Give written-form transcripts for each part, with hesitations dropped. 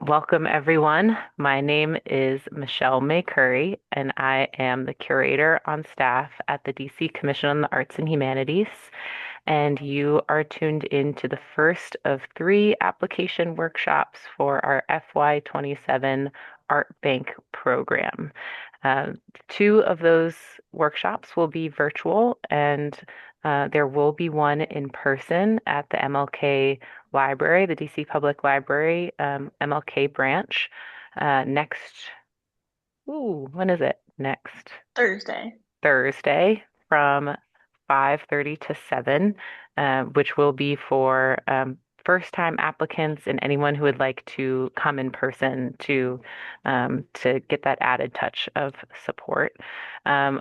Welcome, everyone. My name is Michelle May Curry, and I am the curator on staff at the DC Commission on the Arts and Humanities. And you are tuned into the first of three application workshops for our FY27 Art Bank program. Uh, Two of those workshops will be virtual, and there will be one in person at the MLK Library, the DC Public Library, MLK branch, next, when is it? Next Thursday. Thursday from 5:30 to 7, which will be for first-time applicants and anyone who would like to come in person to get that added touch of support.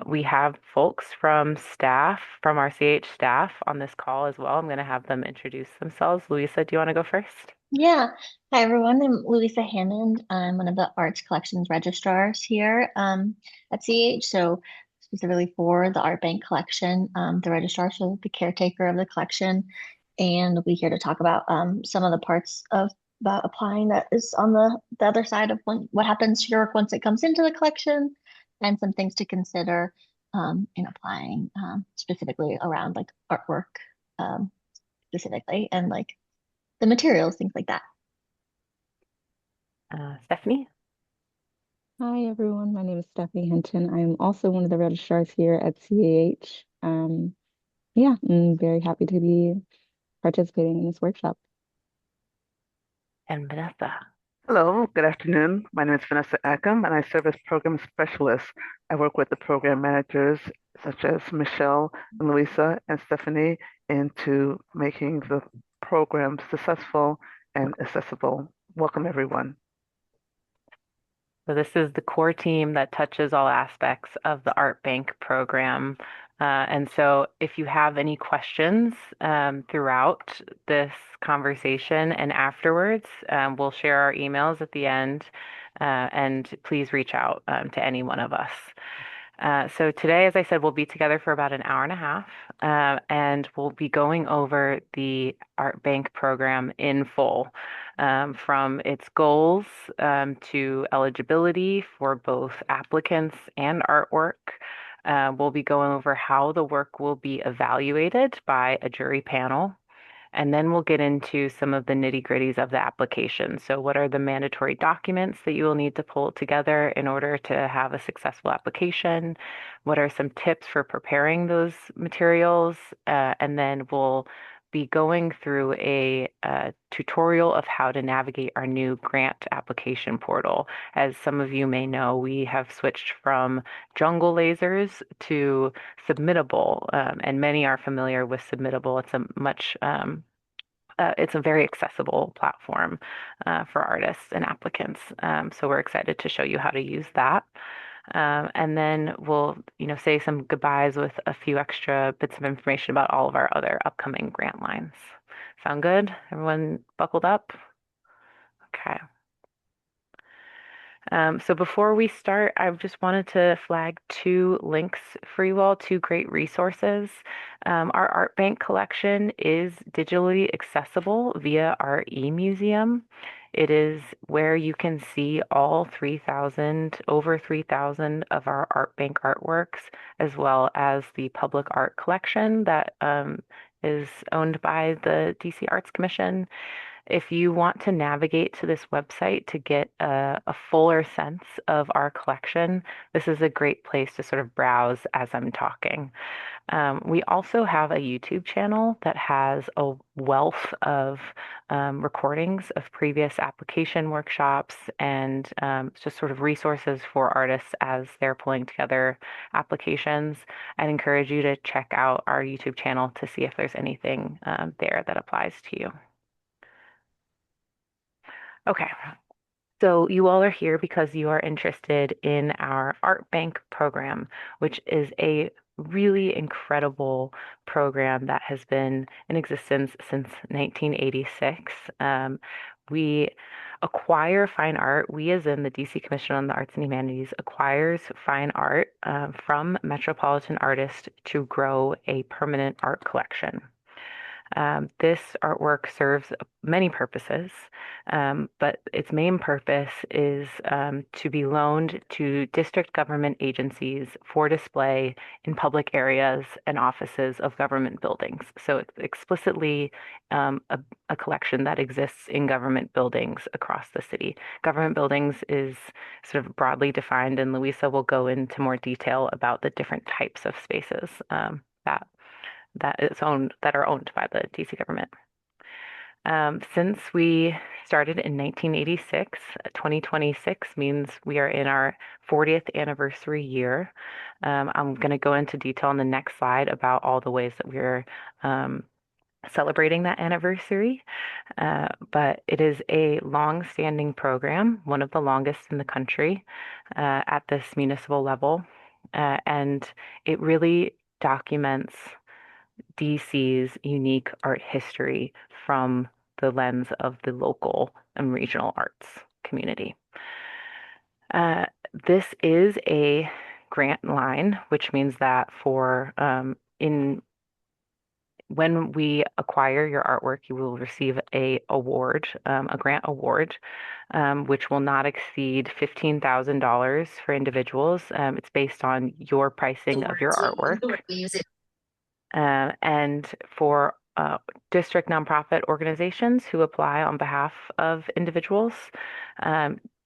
We have folks from staff, from our CH staff on this call as well. I'm going to have them introduce themselves. Louisa, do you want to go first? Yeah. Hi, everyone. I'm Louisa Hammond. I'm one of the arts collections registrars here at CH. So specifically for the art bank collection, the registrar, so the caretaker of the collection. And we'll be here to talk about some of the parts of about applying that is on the other side of what happens to your work once it comes into the collection and some things to consider in applying specifically around like artwork specifically and like the materials, things like that. Stephanie? Hi, everyone. My name is Stephanie Hinton. I'm also one of the registrars here at CAH. Yeah, I'm very happy to be participating in this workshop. And Vanessa. Hello, good afternoon. My name is Vanessa Ackham, and I serve as program specialist. I work with the program managers such as Michelle and Louisa and Stephanie into making the program successful and accessible. Welcome, everyone. So this is the core team that touches all aspects of the Art Bank program. And so if you have any questions throughout this conversation and afterwards, we'll share our emails at the end, and please reach out to any one of us. So today, as I said, we'll be together for about an hour and a half, and we'll be going over the Art Bank program in full, from its goals to eligibility for both applicants and artwork. We'll be going over how the work will be evaluated by a jury panel. And then we'll get into some of the nitty-gritties of the application. So what are the mandatory documents that you will need to pull together in order to have a successful application? What are some tips for preparing those materials? And then we'll be going through a tutorial of how to navigate our new grant application portal. As some of you may know, we have switched from jungle lasers to Submittable, and many are familiar with Submittable. It's a very accessible platform for artists and applicants. So we're excited to show you how to use that. And then we'll, say some goodbyes with a few extra bits of information about all of our other upcoming grant lines. Sound good? Everyone buckled up? Okay. So before we start, I just wanted to flag two links for you all, two great resources. Our art bank collection is digitally accessible via our e-museum. It is where you can see all 3,000, over 3,000 of our art bank artworks, as well as the public art collection that is owned by the DC Arts Commission. If you want to navigate to this website to get a fuller sense of our collection, this is a great place to sort of browse as I'm talking. We also have a YouTube channel that has a wealth of recordings of previous application workshops and just sort of resources for artists as they're pulling together applications. I'd encourage you to check out our YouTube channel to see if there's anything there that applies to you. Okay, so you all are here because you are interested in our Art Bank program, which is a really incredible program that has been in existence since 1986. We acquire fine art. We, as in the DC Commission on the Arts and Humanities, acquires fine art from metropolitan artists to grow a permanent art collection. This artwork serves many purposes, but its main purpose is to be loaned to district government agencies for display in public areas and offices of government buildings. So it's explicitly a collection that exists in government buildings across the city. Government buildings is sort of broadly defined, and Louisa will go into more detail about the different types of spaces that are owned by the DC government. Since we started in 1986, 2026 means we are in our 40th anniversary year. I'm going to go into detail in the next slide about all the ways that we're celebrating that anniversary. But it is a long-standing program, one of the longest in the country at this municipal level. And it really documents DC's unique art history from the lens of the local and regional arts community. This is a grant line, which means that when we acquire your artwork, you will receive a grant award, which will not exceed $15,000 for individuals. It's based on your pricing of your artwork. And for district nonprofit organizations who apply on behalf of individuals,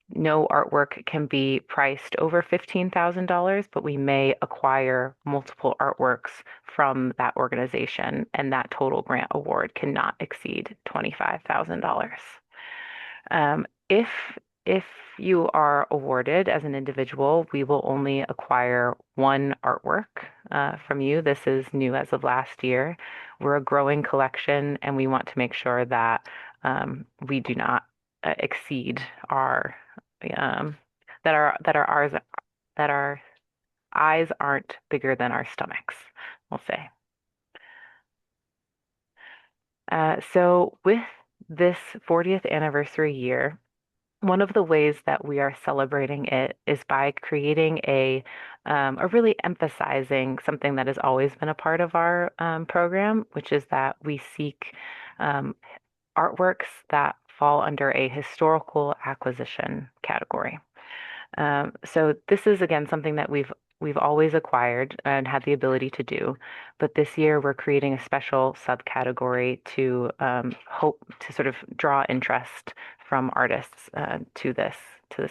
no artwork can be priced over $15,000, but we may acquire multiple artworks from that organization, and that total grant award cannot exceed $25,000. If you are awarded as an individual, we will only acquire one artwork from you. This is new as of last year. We're a growing collection, and we want to make sure that we do not exceed our that our eyes aren't bigger than our stomachs, we'll say. So with this 40th anniversary year, one of the ways that we are celebrating it is by creating or really emphasizing something that has always been a part of our program, which is that we seek artworks that fall under a historical acquisition category. So this is again something that we've always acquired and had the ability to do, but this year we're creating a special subcategory to hope to sort of draw interest from artists to this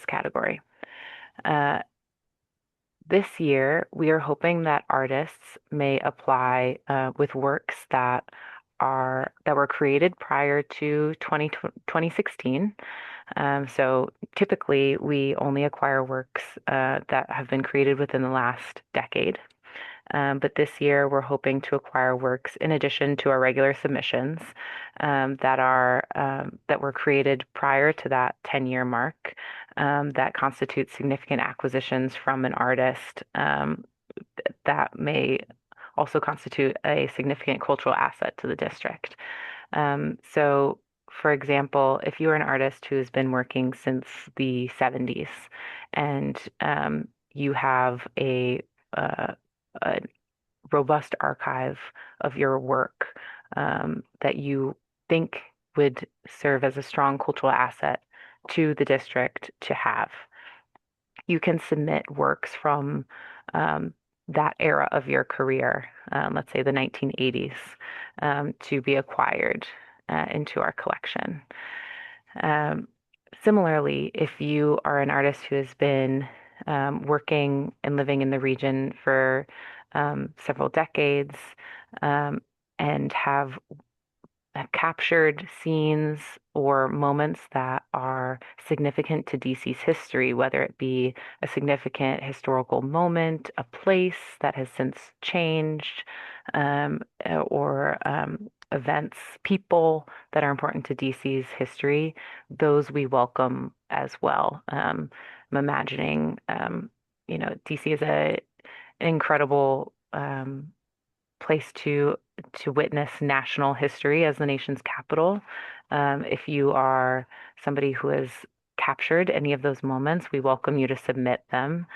category. This year, we are hoping that artists may apply with works that were created prior to 2016. So typically, we only acquire works that have been created within the last decade. But this year, we're hoping to acquire works in addition to our regular submissions that were created prior to that 10-year mark that constitute significant acquisitions from an artist that may also constitute a significant cultural asset to the district. So, for example, if you are an artist who has been working since the 70s and you have a robust archive of your work that you think would serve as a strong cultural asset to the district to have, you can submit works from that era of your career, let's say the 1980s, to be acquired into our collection. Similarly, if you are an artist who has been working and living in the region for several decades and have captured scenes or moments that are significant to DC's history, whether it be a significant historical moment, a place that has since changed, or events, people that are important to DC's history, those we welcome as well. I'm imagining, DC is an incredible place to witness national history as the nation's capital. If you are somebody who has captured any of those moments, we welcome you to submit them.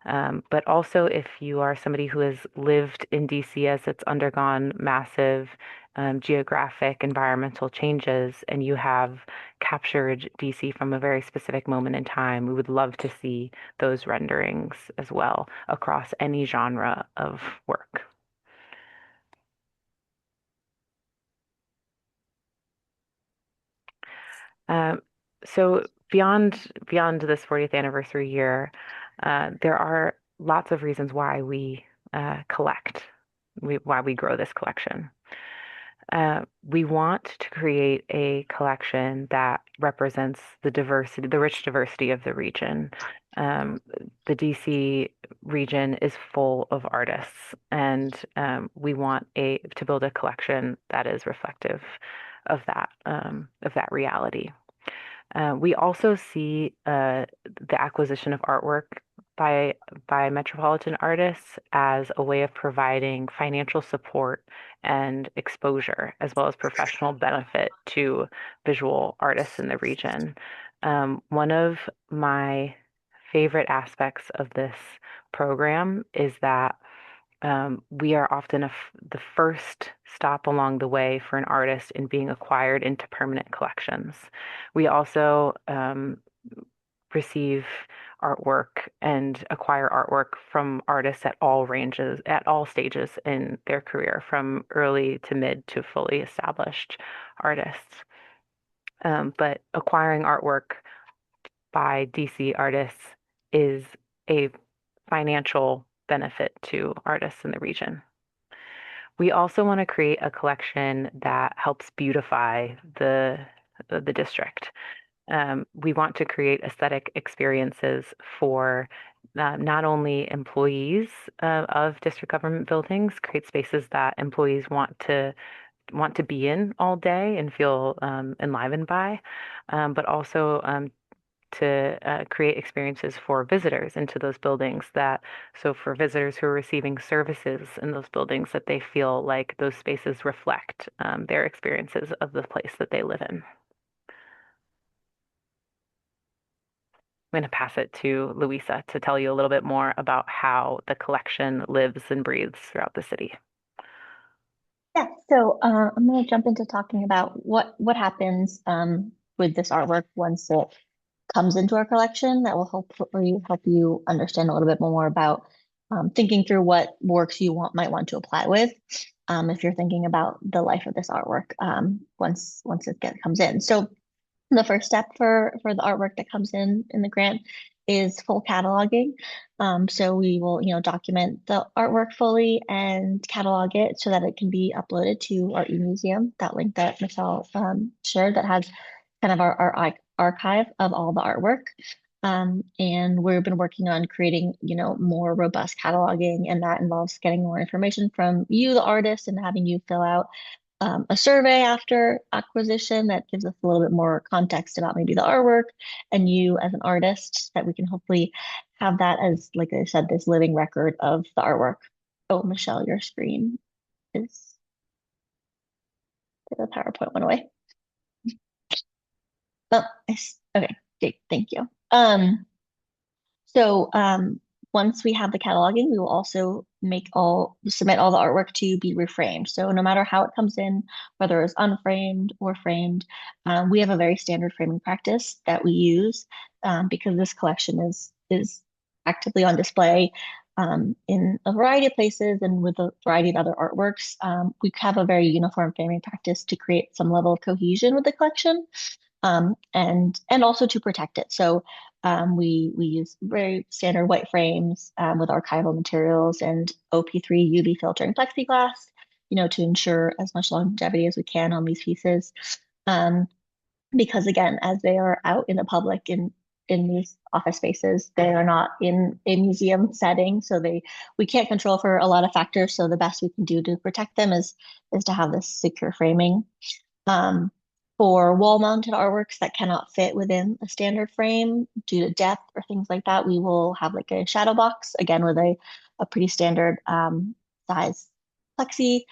But also, if you are somebody who has lived in DC as it's undergone massive geographic environmental changes, and you have captured DC from a very specific moment in time, we would love to see those renderings as well across any genre of work. Um, so beyond this 40th anniversary year, there are lots of reasons why we collect, why we grow this collection. We want to create a collection that represents the diversity, the rich diversity of the region. Um, the DC region is full of artists, and we want to build a collection that is reflective of that reality. We also see the acquisition of artwork by metropolitan artists as a way of providing financial support and exposure, as well as professional benefit to visual artists in the region. One of my favorite aspects of this program is that we are often the first stop along the way for an artist in being acquired into permanent collections. We also receive artwork and acquire artwork from artists at all ranges, at all stages in their career, from early to mid to fully established artists. But acquiring artwork by DC artists is a financial benefit to artists in the region. We also want to create a collection that helps beautify the district. We want to create aesthetic experiences for not only employees of district government buildings, create spaces that employees want to be in all day and feel enlivened by, but also to create experiences for visitors into those buildings so for visitors who are receiving services in those buildings, that they feel like those spaces reflect their experiences of the place that they live in. I'm going to pass it to Louisa to tell you a little bit more about how the collection lives and breathes throughout the city. Yeah, so I'm going to jump into talking about what happens with this artwork once it comes into our collection. That will help you understand a little bit more about thinking through what works you might want to apply with if you're thinking about the life of this artwork once it comes in. So the first step for the artwork that comes in the grant is full cataloging. So we will, document the artwork fully and catalog it so that it can be uploaded to our e-museum, that link that Michelle shared that has kind of our archive of all the artwork. And we've been working on creating, more robust cataloging, and that involves getting more information from you, the artist, and having you fill out a survey after acquisition that gives us a little bit more context about maybe the artwork and you as an artist, that we can hopefully have that as, like I said, this living record of the artwork. Oh, Michelle, your screen is, the PowerPoint went away. Oh, okay, great, thank you. So once we have the cataloging, we will also submit all the artwork to be reframed. So no matter how it comes in, whether it's unframed or framed, we have a very standard framing practice that we use because this collection is actively on display in a variety of places and with a variety of other artworks. We have a very uniform framing practice to create some level of cohesion with the collection. And also to protect it. So we use very standard white frames with archival materials and OP3 UV filtering plexiglass, to ensure as much longevity as we can on these pieces. Because again, as they are out in the public in these office spaces, they are not in a museum setting, so we can't control for a lot of factors. So the best we can do to protect them is to have this secure framing. For wall-mounted artworks that cannot fit within a standard frame due to depth or things like that, we will have like a shadow box, again, with a pretty standard size plexi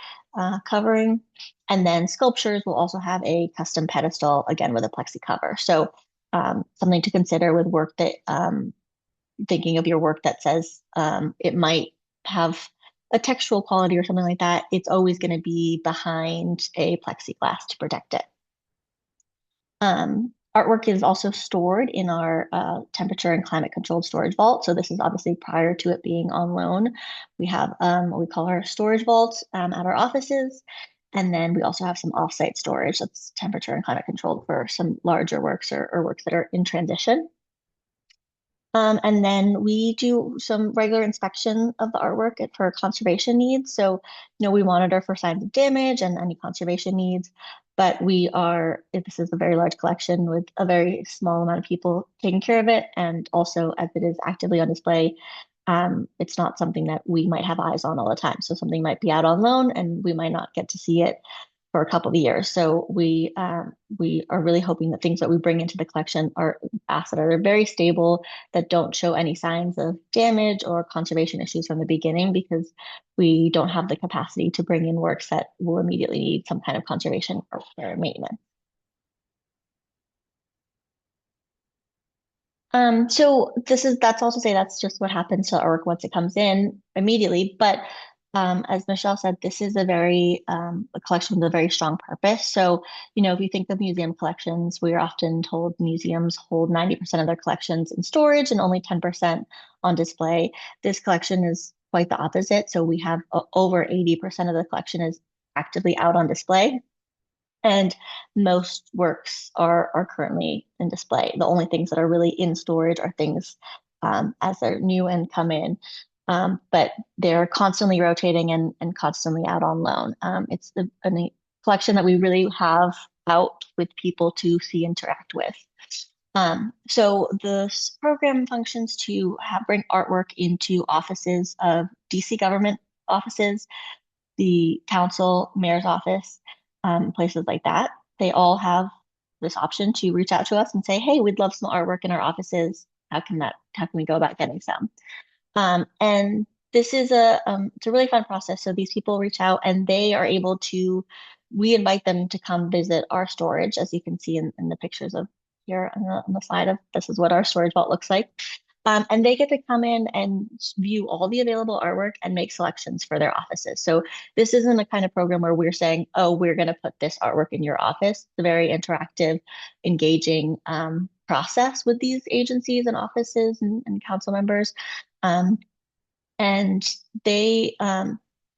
covering. And then sculptures will also have a custom pedestal, again, with a plexi cover. So something to consider with work that, thinking of your work that says it might have a textual quality or something like that, it's always going to be behind a plexiglass to protect it. Artwork is also stored in our temperature and climate controlled storage vault. So this is obviously prior to it being on loan. We have what we call our storage vault at our offices. And then we also have some offsite storage that's temperature and climate controlled for some larger works or works that are in transition. And then we do some regular inspection of the artwork for conservation needs. So, we monitor for signs of damage and any conservation needs, but this is a very large collection with a very small amount of people taking care of it. And also, as it is actively on display, it's not something that we might have eyes on all the time. So something might be out on loan and we might not get to see it for a couple of years. So we are really hoping that things that we bring into the collection are assets that are very stable, that don't show any signs of damage or conservation issues from the beginning, because we don't have the capacity to bring in works that will immediately need some kind of conservation or maintenance. So that's all to say that's just what happens to artwork once it comes in immediately. But as Michelle said, this is a collection with a very strong purpose. So, if you think of museum collections, we're often told museums hold 90% of their collections in storage and only 10% on display. This collection is quite the opposite. So we have over 80% of the collection is actively out on display. And most works are currently in display. The only things that are really in storage are things as they're new and come in. But they're constantly rotating and constantly out on loan. It's a collection that we really have out with people to see, interact with. So this program functions to bring artwork into offices of DC government offices, the council, mayor's office, places like that. They all have this option to reach out to us and say, hey, we'd love some artwork in our offices. How can we go about getting some? And this is it's a really fun process. So these people reach out and we invite them to come visit our storage, as you can see in the pictures of here on the slide of this is what our storage vault looks like. And they get to come in and view all the available artwork and make selections for their offices. So this isn't the kind of program where we're saying, oh, we're going to put this artwork in your office. It's a very interactive, engaging process with these agencies and offices and council members. And they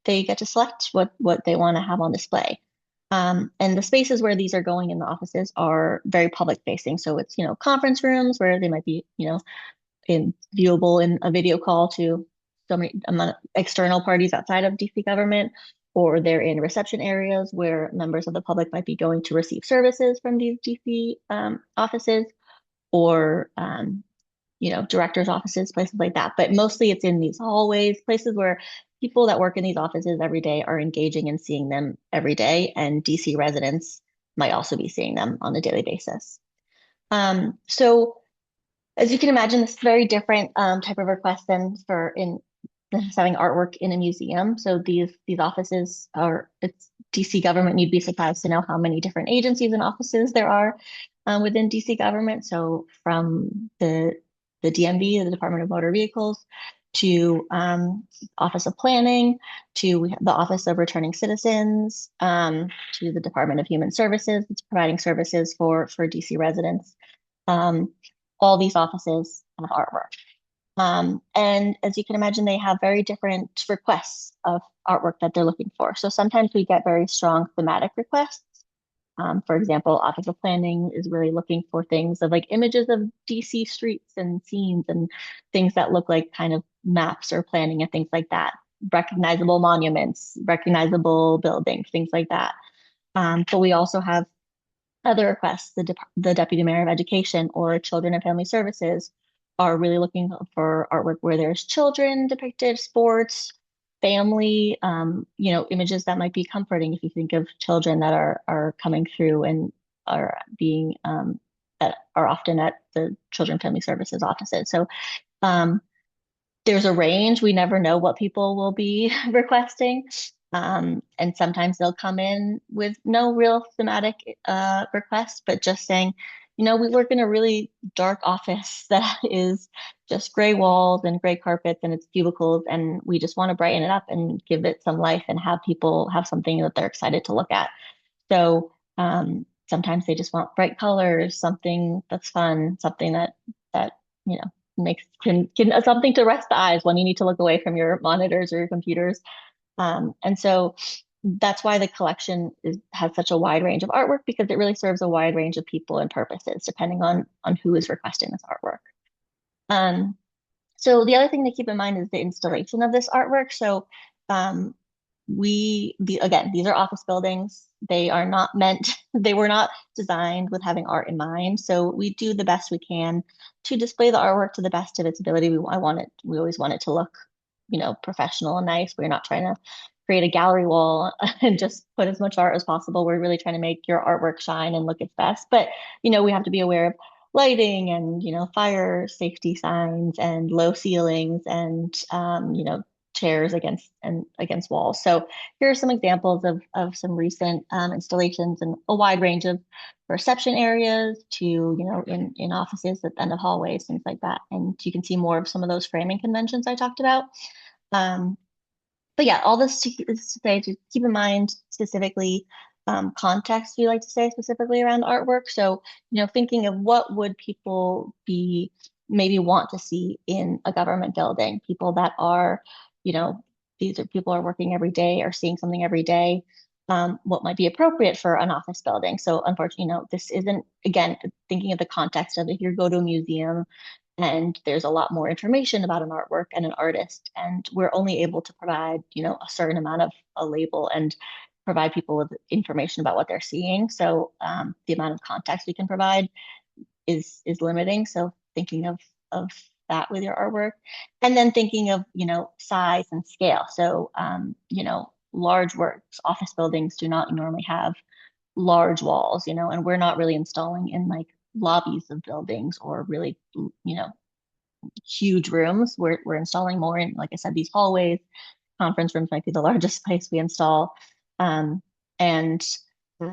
get to select what they want to have on display. And the spaces where these are going in the offices are very public facing. So it's, conference rooms where they might be, viewable in a video call to so many external parties outside of DC government, or they're in reception areas where members of the public might be going to receive services from these DC offices, or directors' offices, places like that. But mostly it's in these hallways, places where people that work in these offices every day are engaging and seeing them every day, and DC residents might also be seeing them on a daily basis. So as you can imagine, this is a very different type of request than having artwork in a museum. So these offices it's DC government. You'd be surprised to know how many different agencies and offices there are within DC government. So from the DMV, the Department of Motor Vehicles, to Office of Planning, to the Office of Returning Citizens, to the Department of Human Services. It's providing services for DC residents. All these offices have artwork. And as you can imagine, they have very different requests of artwork that they're looking for. So sometimes we get very strong thematic requests. For example, Office of Planning is really looking for things of like images of DC streets and scenes and things that look like kind of maps or planning and things like that. Recognizable monuments, recognizable buildings, things like that. But we also have other requests. The Deputy Mayor of Education or Children and Family Services are really looking for artwork where there's children depicted, sports, family, images that might be comforting if you think of children that are coming through and are being that are often at the Children and Family Services offices. So there's a range. We never know what people will be requesting. And sometimes they'll come in with no real thematic requests, but just saying, we work in a really dark office that is just gray walls and gray carpets and it's cubicles, and we just want to brighten it up and give it some life and have people have something that they're excited to look at. So sometimes they just want bright colors, something that's fun, something that makes can something to rest the eyes when you need to look away from your monitors or your computers. And so that's why the collection has such a wide range of artwork, because it really serves a wide range of people and purposes depending on who is requesting this artwork. Um, so the other thing to keep in mind is the installation of this artwork. So um, again, these are office buildings. They are not meant, they were not designed with having art in mind. So we do the best we can to display the artwork to the best of its ability. We always want it to look, professional and nice. We're not trying to create a gallery wall and just put as much art as possible. We're really trying to make your artwork shine and look its best. But, we have to be aware of lighting and, fire safety signs and low ceilings and, chairs against walls. So here are some examples of some recent installations in a wide range of reception areas to, in offices at the end of hallways, things like that. And you can see more of some of those framing conventions I talked about. Um, but yeah, all this is to say to keep in mind specifically context, we like to say specifically around artwork. So, thinking of what would people be maybe want to see in a government building, people that are, you know, these are people are working every day or seeing something every day. What might be appropriate for an office building. So unfortunately, this isn't, again, thinking of the context of if you go to a museum and there's a lot more information about an artwork and an artist, and we're only able to provide a certain amount of a label and provide people with information about what they're seeing. So the amount of context we can provide is limiting. So thinking of that with your artwork, and then thinking of size and scale. So large works, office buildings do not normally have large walls, and we're not really installing in like lobbies of buildings or really huge rooms. We're installing more in, like I said, these hallways. Conference rooms might be the largest place we install. And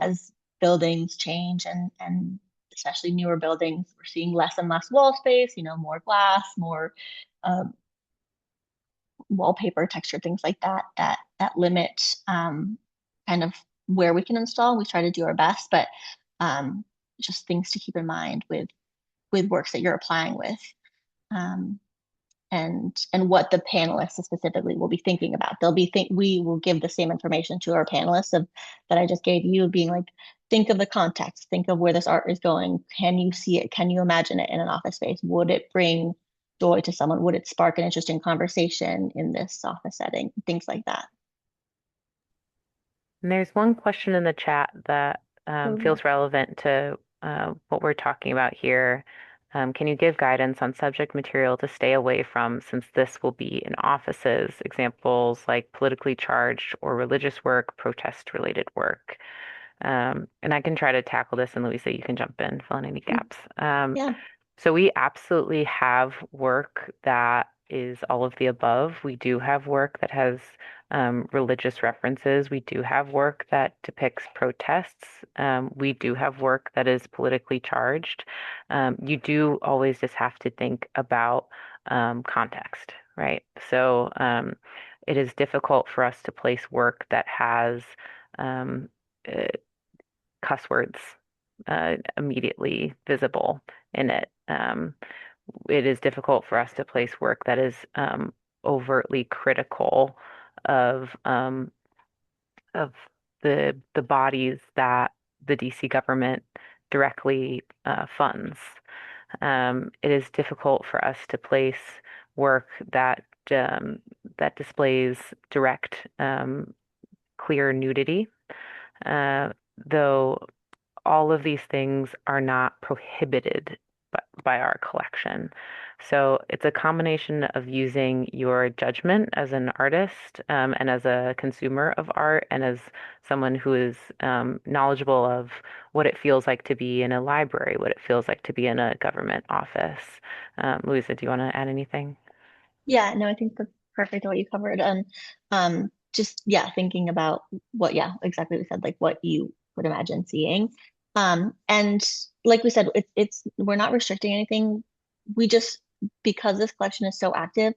as buildings change and especially newer buildings, we're seeing less and less wall space, more glass, more wallpaper texture, things like that limit kind of where we can install. We try to do our best, but just things to keep in mind with works that you're applying with. Um, and what the panelists specifically will be thinking about. We will give the same information to our panelists that I just gave you, being like, think of the context, think of where this art is going. Can you see it? Can you imagine it in an office space? Would it bring joy to someone? Would it spark an interesting conversation in this office setting? Things like that. And there's one question in the chat that Mhm. feels relevant to what we're talking about here. Can you give guidance on subject material to stay away from since this will be in offices? Examples like politically charged or religious work, protest-related work. And I can try to tackle this, and Louisa, you can jump in, fill in any gaps. Yeah. So we absolutely have work that is all of the above. We do have work that has religious references. We do have work that depicts protests. We do have work that is politically charged. You do always just have to think about context, right? So it is difficult for us to place work that has um, uh, cuss words immediately visible in it. It is difficult for us to place work that is overtly critical of um, of the bodies that the DC government directly funds. It is difficult for us to place work that displays direct, clear nudity, though all of these things are not prohibited by our collection. So it's a combination of using your judgment as an artist, and as a consumer of art and as someone who is knowledgeable of what it feels like to be in a library, what it feels like to be in a government office. Louisa, do you want to add anything? Yeah, no, I think that's perfect what you covered. And just yeah, thinking about what, yeah, exactly we said, like what you would imagine seeing. And like we said, it's we're not restricting anything. We just, because this collection is so active,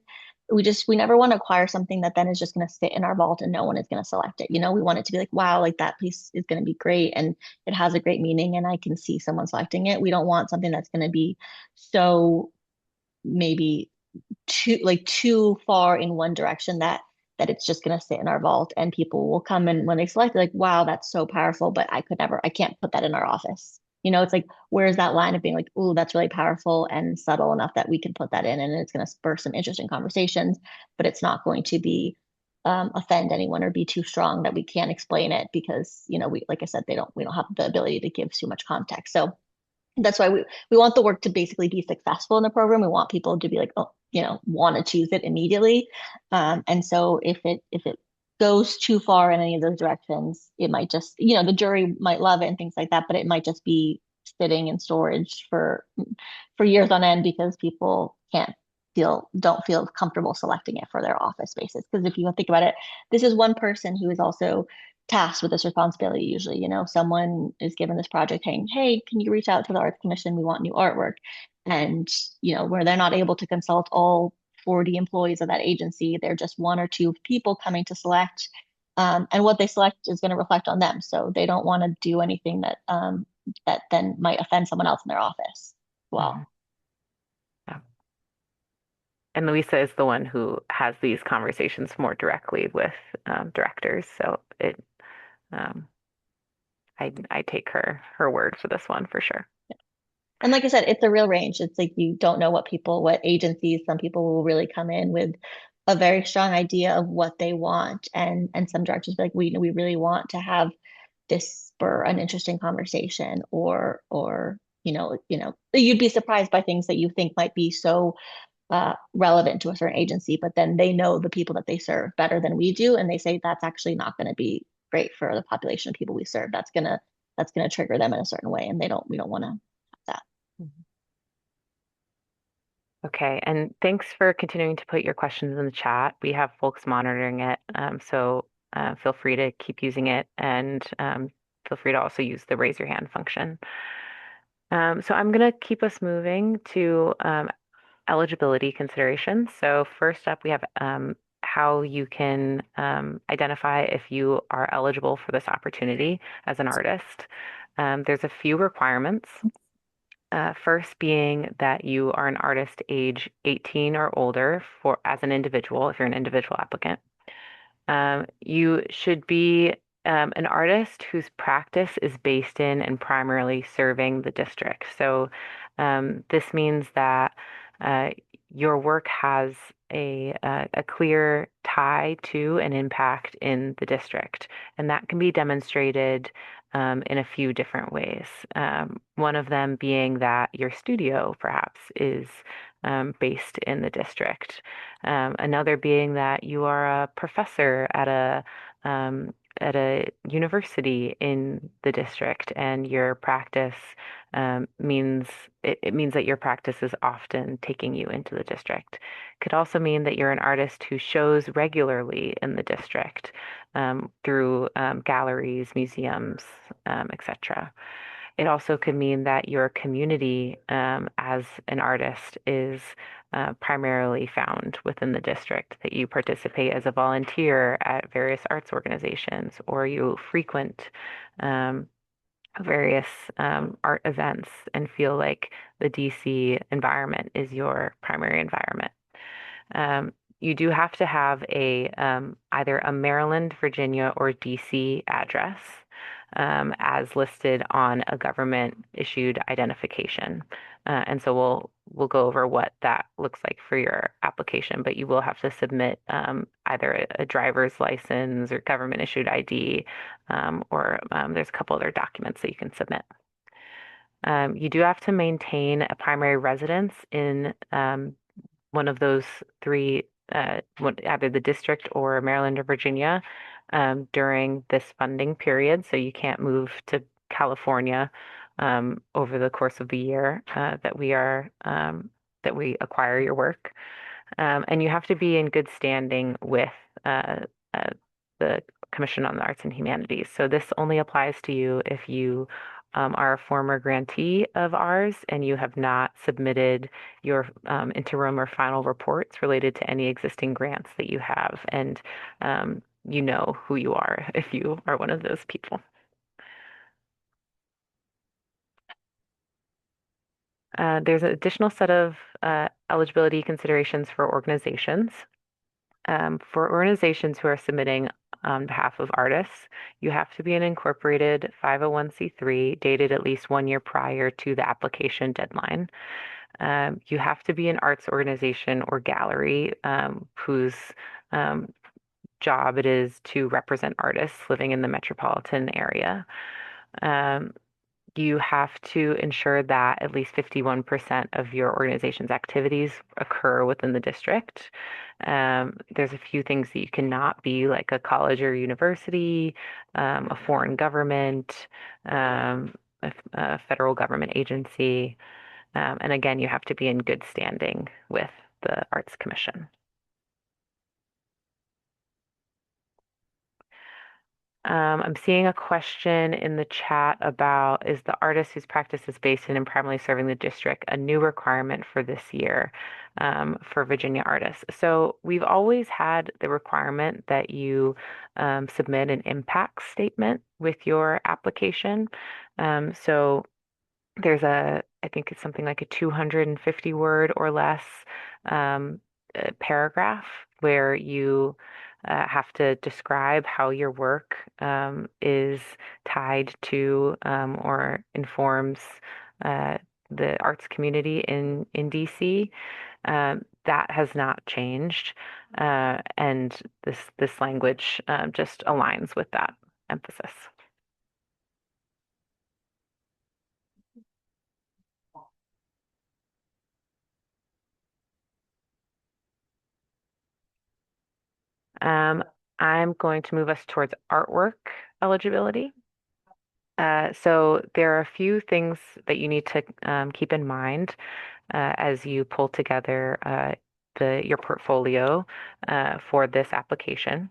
we never want to acquire something that then is just going to sit in our vault and no one is going to select it. You know, we want it to be like, wow, like that piece is going to be great and it has a great meaning and I can see someone selecting it. We don't want something that's going to be so maybe too far in one direction that it's just going to sit in our vault and people will come and when they select like wow that's so powerful but I can't put that in our office. You know, it's like where's that line of being like oh that's really powerful and subtle enough that we can put that in and it's going to spur some interesting conversations but it's not going to be offend anyone or be too strong that we can't explain it because you know we like I said we don't have the ability to give too much context. So that's why we want the work to basically be successful in the program. We want people to be like, oh, you know, want to choose it immediately. And so if it goes too far in any of those directions, it might just, you know, the jury might love it and things like that, but it might just be sitting in storage for years on end because people don't feel comfortable selecting it for their office spaces. Because if you think about it, this is one person who is also tasked with this responsibility usually. You know, someone is given this project saying, hey, can you reach out to the Arts Commission? We want new artwork. And, you know, where they're not able to consult all 40 employees of that agency, they're just one or two people coming to select. And what they select is going to reflect on them. So they don't want to do anything that then might offend someone else in their office. Mhm. Well, Yeah. And Louisa is the one who has these conversations more directly with directors. So um, I take her word for this one for sure. and like I said, it's a real range. It's like you don't know what agencies, some people will really come in with a very strong idea of what they want. And some directors be like, we really want to have this spur an interesting conversation or you'd be surprised by things that you think might be so relevant to a certain agency, but then they know the people that they serve better than we do. And they say that's actually not going to be great for the population of people we serve. That's gonna trigger them in a certain way. And we don't want to have that. Mhm. Okay, and thanks for continuing to put your questions in the chat. We have folks monitoring it, so feel free to keep using it and feel free to also use the raise your hand function. So I'm going to keep us moving to eligibility considerations. So first up, we have how you can identify if you are eligible for this opportunity as an artist. There's a few requirements. First being that you are an artist age 18 or older for as an individual, if you're an individual applicant. You should be an artist whose practice is based in and primarily serving the district. So this means that uh, your work has a clear tie to an impact in the district, and that can be demonstrated in a few different ways. One of them being that your studio perhaps is based in the district. Another being that you are a professor at a university in the district, and your practice means it means that your practice is often taking you into the district. Could also mean that you're an artist who shows regularly in the district through galleries, museums, etc. It also could mean that your community as an artist is primarily found within the district, that you participate as a volunteer at various arts organizations, or you frequent um, various art events and feel like the DC environment is your primary environment. You do have to have either a Maryland, Virginia, or DC address as listed on a government issued identification. And so we'll go over what that looks like for your application, but you will have to submit either a driver's license or government issued ID, or there's a couple other documents that you can submit. You do have to maintain a primary residence in one of those three, either the district or Maryland or Virginia, during this funding period. So you can't move to California over the course of the year that we acquire your work. And you have to be in good standing with uh, the Commission on the Arts and Humanities. So this only applies to you if you are a former grantee of ours and you have not submitted your interim or final reports related to any existing grants that you have, and you know who you are if you are one of those people. There's an additional set of eligibility considerations for organizations. For organizations who are submitting on behalf of artists, you have to be an incorporated 501c3 dated at least 1 year prior to the application deadline. You have to be an arts organization or gallery whose um, job it is to represent artists living in the metropolitan area. Um, you have to ensure that at least 51% of your organization's activities occur within the district. There's a few things that you cannot be, like a college or university, a foreign government, a federal government agency. And again, you have to be in good standing with the Arts Commission. I'm seeing a question in the chat about, is the artist whose practice is based in and primarily serving the district a new requirement for this year for Virginia artists? So we've always had the requirement that you submit an impact statement with your application. So there's I think it's something like a 250 word or less um, paragraph where you have to describe how your work is tied to or informs uh, the arts community in DC. That has not changed, and this language just aligns with that emphasis. Um, I'm going to move us towards artwork eligibility. So there are a few things that you need to keep in mind as you pull together your portfolio for this application.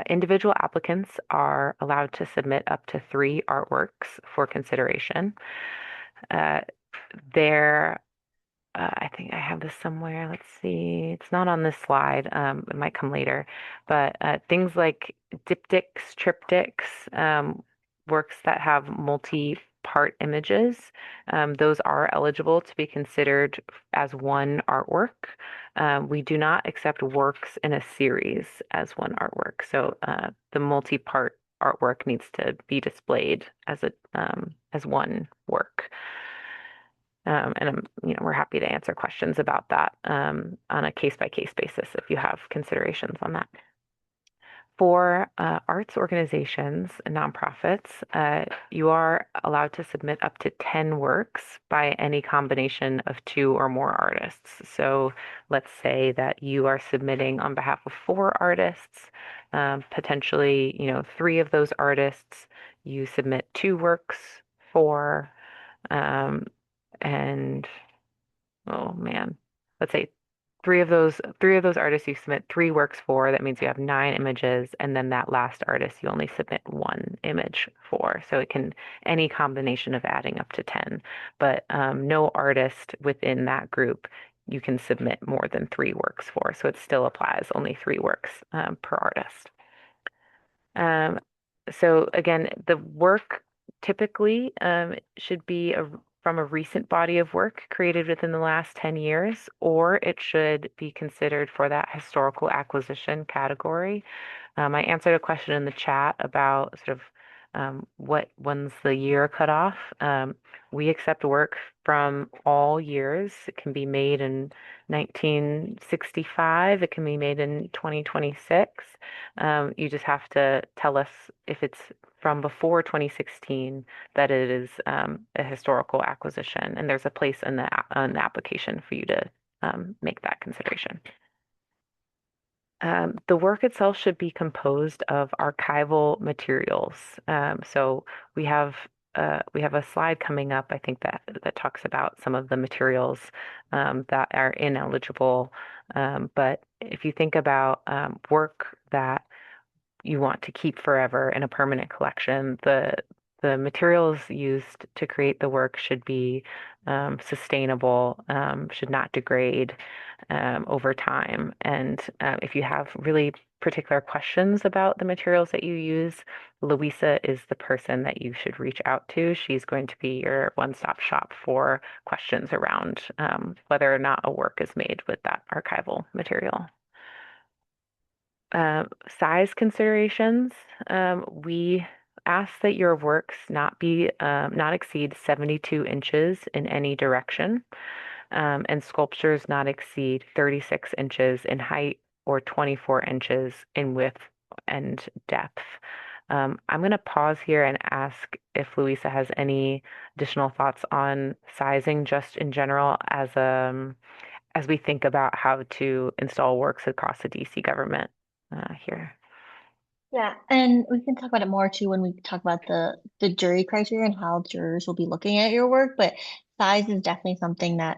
Individual applicants are allowed to submit up to 3 artworks for consideration. Uh, there I think I have this somewhere. Let's see. It's not on this slide. It might come later. But things like diptychs, triptychs, works that have multi-part images, those are eligible to be considered as one artwork. We do not accept works in a series as one artwork. So the multi-part artwork needs to be displayed as one work. And we're happy to answer questions about that on a case-by-case basis if you have considerations on that. For arts organizations and nonprofits, you are allowed to submit up to 10 works by any combination of 2 or more artists. So let's say that you are submitting on behalf of 4 artists, potentially, 3 of those artists, you submit 2 works for, um, and oh man, let's say three of those artists you submit 3 works for. That means you have 9 images, and then that last artist you only submit 1 image for. So it can any combination of adding up to 10, but no artist within that group you can submit more than 3 works for. So it still applies only 3 works per artist. Um, so again, the work typically should be from a recent body of work created within the last 10 years, or it should be considered for that historical acquisition category. I answered a question in the chat about sort of when's the year cutoff. We accept work from all years. It can be made in 1965. It can be made in 2026. You just have to tell us if it's from before 2016 that it is a historical acquisition, and there's a place in the application for you to make that consideration. The work itself should be composed of archival materials. So we have a slide coming up, I think that talks about some of the materials that are ineligible. But if you think about work that you want to keep forever in a permanent collection, the the materials used to create the work should be sustainable, should not degrade over time. And if you have really particular questions about the materials that you use, Louisa is the person that you should reach out to. She's going to be your one-stop shop for questions around whether or not a work is made with that archival material. Size considerations, we ask that your works not exceed 72 inches in any direction, and sculptures not exceed 36 inches in height or 24 inches in width and depth. I'm going to pause here and ask if Louisa has any additional thoughts on sizing just in general as we think about how to install works across the DC government here. Yeah, and we can talk about it more too when we talk about the jury criteria and how jurors will be looking at your work. But size is definitely something that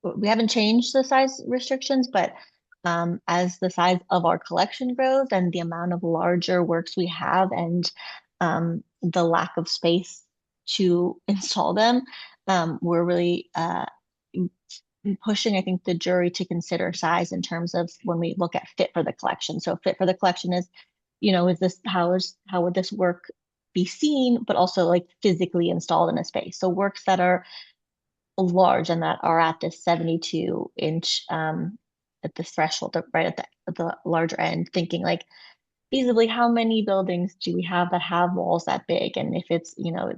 we haven't changed the size restrictions, but as the size of our collection grows and the amount of larger works we have and the lack of space to install them, we're really pushing, I think, the jury to consider size in terms of when we look at fit for the collection. So fit for the collection is, is this how would this work be seen, but also like physically installed in a space. So works that are large and that are at this 72-inch at the threshold, right at the larger end, thinking like feasibly, how many buildings do we have that have walls that big? And if it's,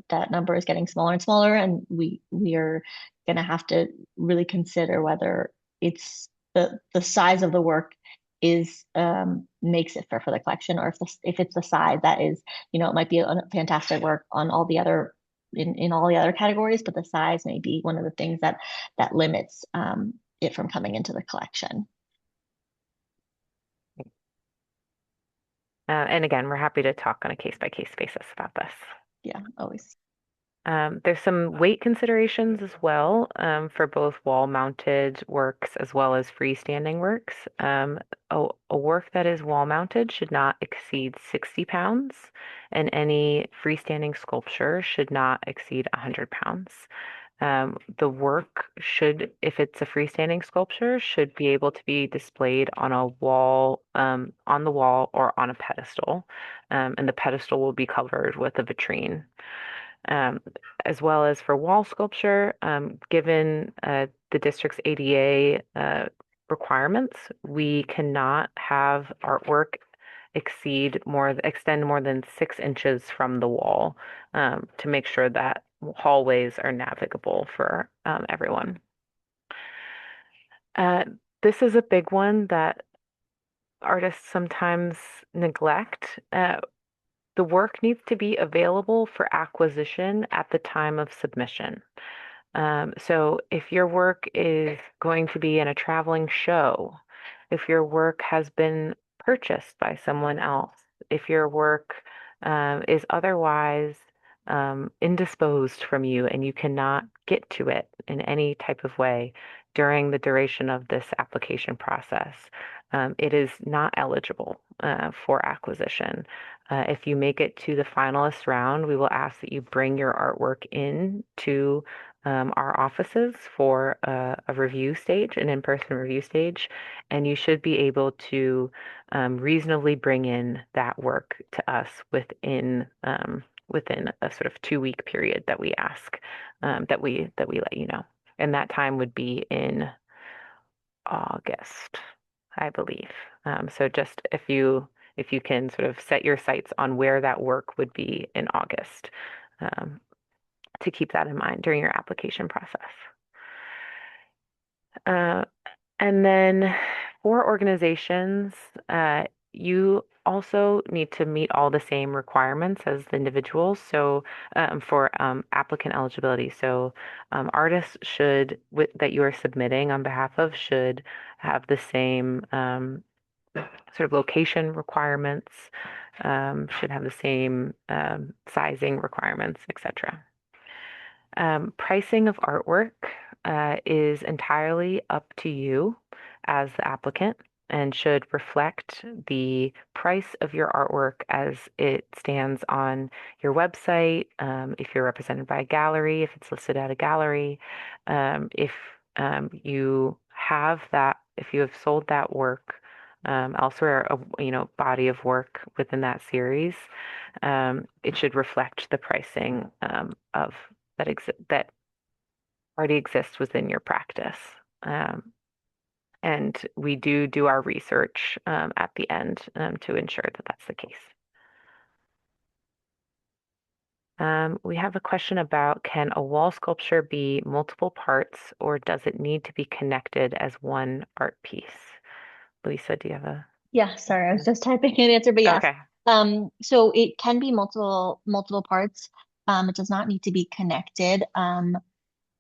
that number is getting smaller and smaller, and we are gonna have to really consider whether it's the size of the work is makes it fair for the collection, or if it's the size that is, it might be a fantastic work on all the other in all the other categories, but the size may be one of the things that limits it from coming into the collection. And again, we're happy to talk on a case-by-case basis about this. Yeah, always. There's some weight considerations as well for both wall-mounted works as well as freestanding works. A work that is wall-mounted should not exceed 60 pounds, and any freestanding sculpture should not exceed 100 pounds. The work should, if it's a freestanding sculpture, should be able to be displayed on a wall, on the wall or on a pedestal, and the pedestal will be covered with a vitrine. As well as for wall sculpture, given the district's ADA requirements, we cannot have artwork extend more than 6 inches from the wall to make sure that hallways are navigable for everyone. This is a big one that artists sometimes neglect. The work needs to be available for acquisition at the time of submission. So if your work is going to be in a traveling show, if your work has been purchased by someone else, if your work is otherwise indisposed from you and you cannot get to it in any type of way during the duration of this application process, it is not eligible for acquisition. If you make it to the finalist round, we will ask that you bring your artwork in to our offices for a review stage, an in-person review stage, and you should be able to reasonably bring in that work to us within a sort of 2-week period that we ask that we let you know, and that time would be in August, I believe. So just if you can sort of set your sights on where that work would be in August, to keep that in mind during your application process. And then for organizations, you also need to meet all the same requirements as the individuals. So for applicant eligibility, so artists that you are submitting on behalf of should have the same sort of location requirements, should have the same sizing requirements, etc. Pricing of artwork is entirely up to you as the applicant. and should reflect the price of your artwork as it stands on your website, if you're represented by a gallery, if it's listed at a gallery, if if you have sold that work elsewhere, body of work within that series, it should reflect the pricing of that already exists within your practice. Um, and we do our research at the end to ensure that that's the case. We have a question about, can a wall sculpture be multiple parts, or does it need to be connected as one art piece? Lisa, do you have a? Yeah, sorry, I was just typing an answer, but yes. Okay. So it can be multiple parts. It does not need to be connected.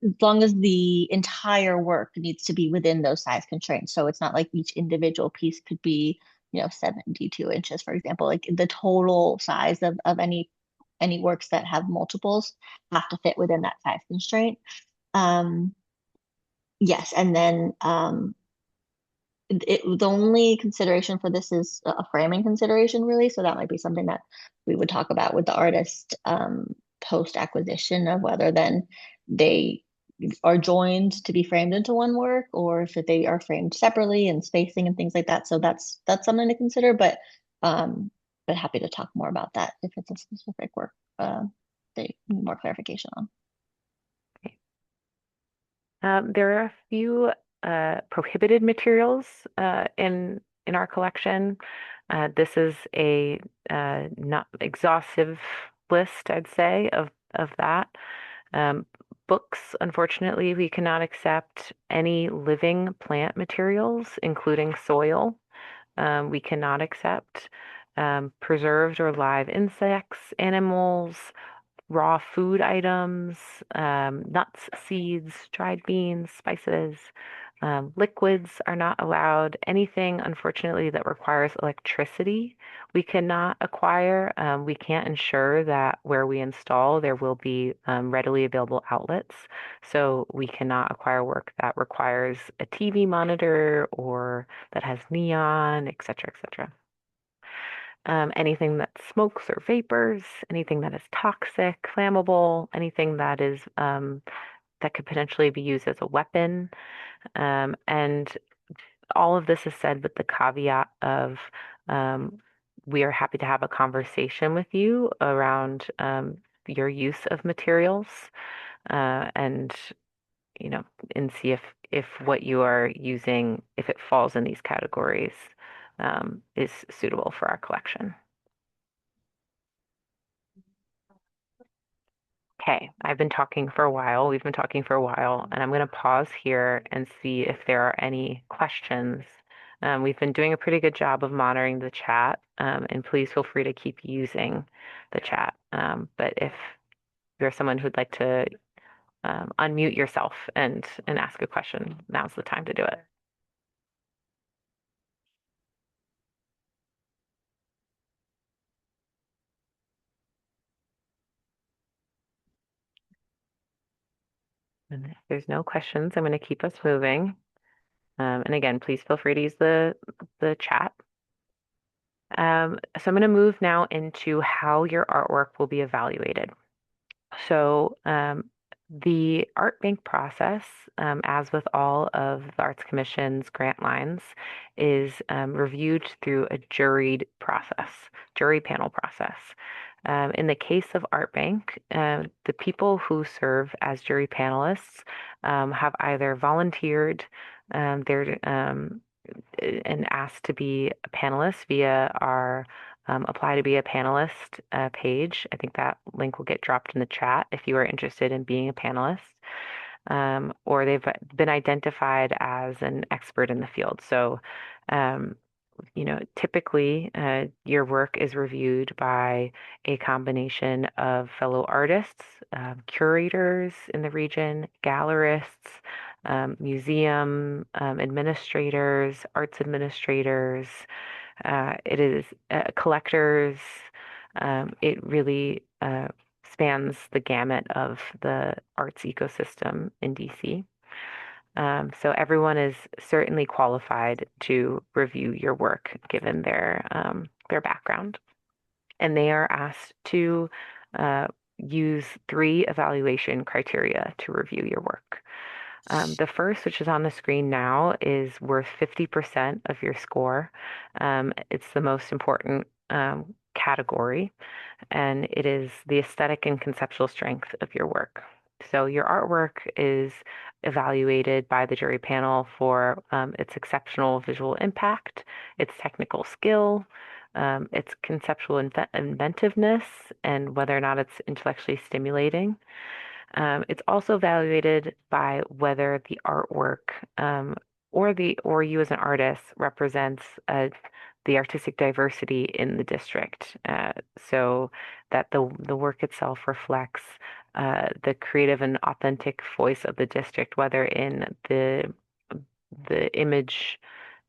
As long as the entire work needs to be within those size constraints. So it's not like each individual piece could be, 72 inches, for example. Like the total size of any works that have multiples have to fit within that size constraint. Yes, and then the only consideration for this is a framing consideration, really. So that might be something that we would talk about with the artist post acquisition, of whether then they are joined to be framed into one work, or if they are framed separately and spacing and things like that. So that's something to consider. But happy to talk more about that if it's a specific work they need more clarification on. There are a few prohibited materials in our collection. This is a not exhaustive list, I'd say, of that. Books, unfortunately, we cannot accept any living plant materials, including soil. We cannot accept preserved or live insects, animals, raw food items, nuts, seeds, dried beans, spices. Liquids are not allowed. Anything, unfortunately, that requires electricity, we cannot acquire. We can't ensure that where we install, there will be readily available outlets. So we cannot acquire work that requires a TV monitor or that has neon, et cetera, et cetera. Anything that smokes or vapors, anything that is toxic, flammable, anything that is that could potentially be used as a weapon. And all of this is said with the caveat of we are happy to have a conversation with you around your use of materials and and see if what you are using, if it falls in these categories, is suitable for our collection. Okay, I've been talking for a while. We've been talking for a while, and I'm going to pause here and see if there are any questions. We've been doing a pretty good job of monitoring the chat, and please feel free to keep using the chat. But if you're someone who'd like to unmute yourself and ask a question, now's the time to do it. And if there's no questions, I'm going to keep us moving. And again, please feel free to use the chat. So I'm going to move now into how your artwork will be evaluated. So the art bank process, as with all of the Arts Commission's grant lines, is reviewed through a jury panel process. In the case of Art Bank, the people who serve as jury panelists have either volunteered their and asked to be a panelist via our apply to be a panelist page. I think that link will get dropped in the chat if you are interested in being a panelist. Or they've been identified as an expert in the field. So, typically your work is reviewed by a combination of fellow artists, curators in the region, gallerists, museum administrators, arts administrators. It is collectors. It really spans the gamut of the arts ecosystem in DC. So everyone is certainly qualified to review your work given their background. And they are asked to uh, use three evaluation criteria to review your work. The first, which is on the screen now, is worth 50% of your score. It's the most important category, and it is the aesthetic and conceptual strength of your work. So your artwork is evaluated by the jury panel for its exceptional visual impact, its technical skill, its conceptual inventiveness, and whether or not it's intellectually stimulating. It's also evaluated by whether the artwork or you as an artist represents the artistic diversity in the district, so that the work itself reflects the creative and authentic voice of the district, whether in the image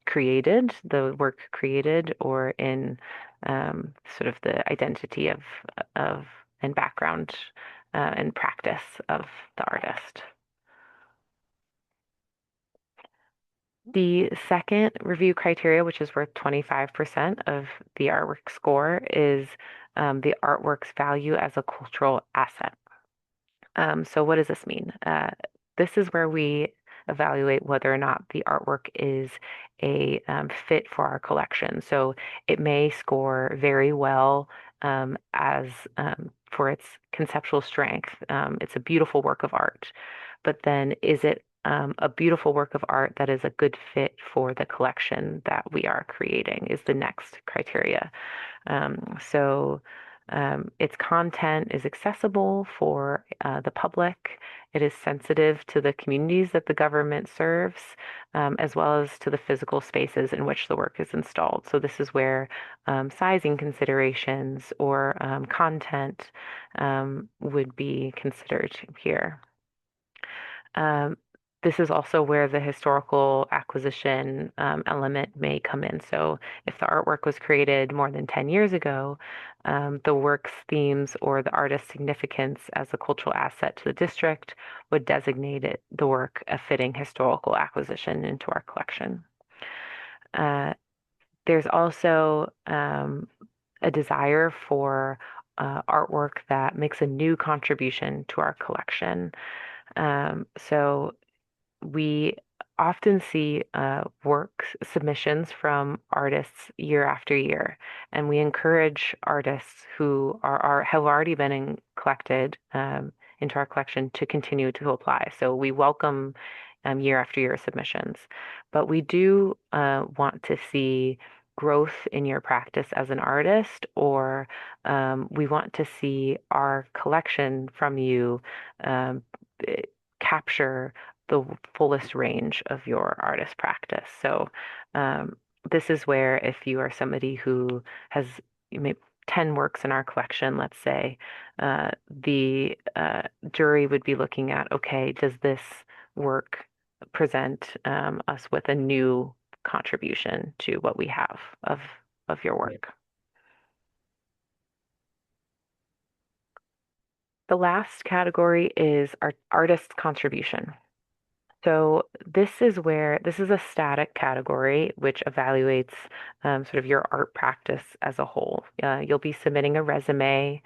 created, the work created, or in sort of the identity of and background and practice of the artist. The second review criteria, which is worth 25% of the artwork score, is the artwork's value as a cultural asset. So what does this mean? This is where we evaluate whether or not the artwork is a fit for our collection. So it may score very well as for its conceptual strength. It's a beautiful work of art, but then is it a beautiful work of art that is a good fit for the collection that we are creating is the next criteria. So its content is accessible for the public. It is sensitive to the communities that the government serves, as well as to the physical spaces in which the work is installed. So this is where sizing considerations or content would be considered here. This is also where the historical acquisition element may come in. So if the artwork was created more than 10 years ago, the work's themes or the artist's significance as a cultural asset to the district would designate the work a fitting historical acquisition into our collection. There's also a desire for artwork that makes a new contribution to our collection. So we often see work submissions from artists year after year, and we encourage artists who have already been collected into our collection to continue to apply. So we welcome year after year submissions, but we do want to see growth in your practice as an artist, or we want to see our collection from you capture the fullest range of your artist practice. So this is where if you are somebody who has maybe 10 works in our collection, let's say, the jury would be looking at, okay, does this work present us with a new contribution to what we have of your work? The last category is our artist's contribution. So this is a static category which evaluates sort of your art practice as a whole. You'll be submitting a resume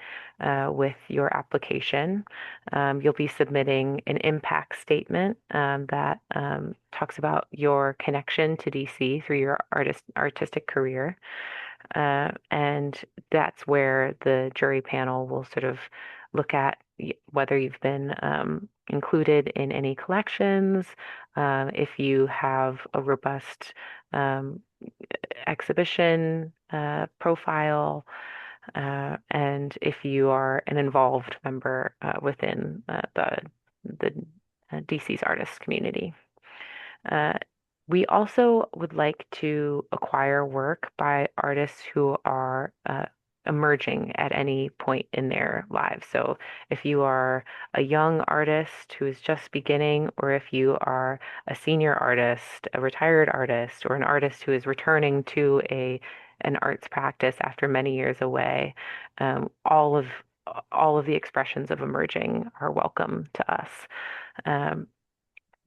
with your application. You'll be submitting an impact statement that talks about your connection to DC through your artistic career. And that's where the jury panel will sort of look at whether you've been included in any collections, if you have a robust exhibition profile, and if you are an involved member within the DC's artist community. We also would like to acquire work by artists who are emerging at any point in their lives. So if you are a young artist who is just beginning, or if you are a senior artist, a retired artist, or an artist who is returning to an arts practice after many years away, all of the expressions of emerging are welcome to us.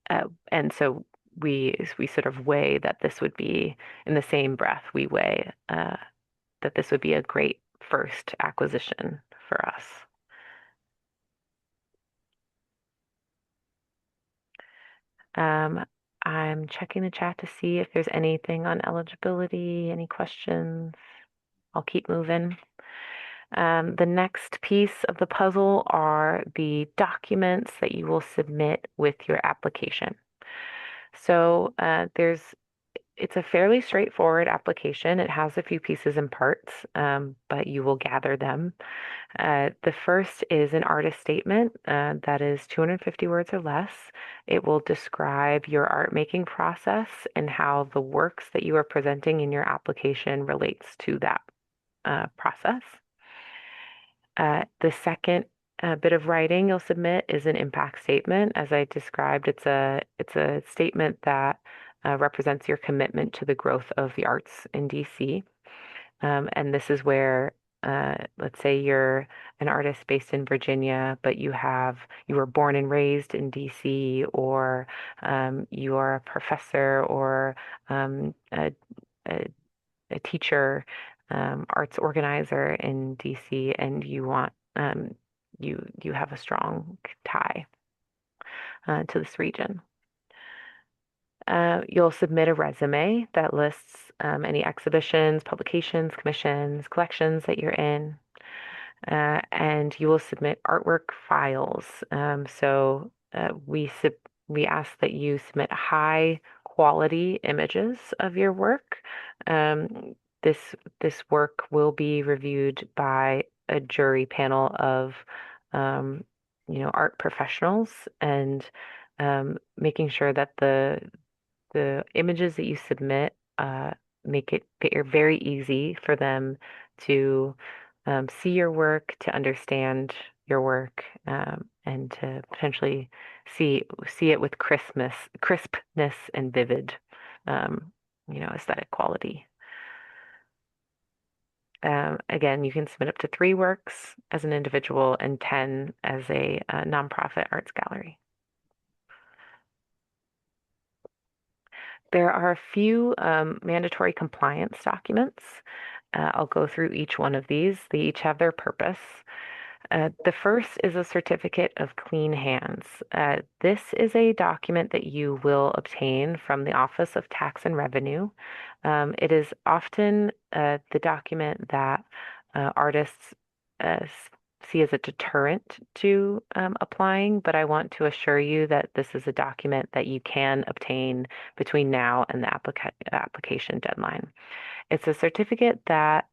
And so we sort of weigh that this would be in the same breath. We weigh that this would be a great first acquisition for us. I'm checking the chat to see if there's anything on eligibility, any questions. I'll keep moving. The next piece of the puzzle are the documents that you will submit with your application. So it's a fairly straightforward application. It has a few pieces and parts, but you will gather them. The first is an artist statement that is 250 words or less. It will describe your art making process and how the works that you are presenting in your application relates to that process. The second bit of writing you'll submit is an impact statement. As I described, it's a statement that represents your commitment to the growth of the arts in DC. And this is where, let's say you're an artist based in Virginia, but you were born and raised in DC, or you are a professor or a a teacher, arts organizer in DC, and you have a strong tie to this region. You'll submit a resume that lists any exhibitions, publications, commissions, collections that you're in, and you will submit artwork files. We ask that you submit high quality images of your work. Um, this work will be reviewed by a jury panel of art professionals, and making sure that the images that you submit make it very easy for them to see your work, to understand your work, and to potentially see it with crispness and vivid, aesthetic quality. Again, you can submit up to 3 works as an individual and 10 as a nonprofit arts gallery. There are a few mandatory compliance documents. I'll go through each one of these. They each have their purpose. The first is a certificate of clean hands. This is a document that you will obtain from the Office of Tax and Revenue. It is often the document that artists see as a deterrent to applying, but I want to assure you that this is a document that you can obtain between now and the application deadline. It's a certificate that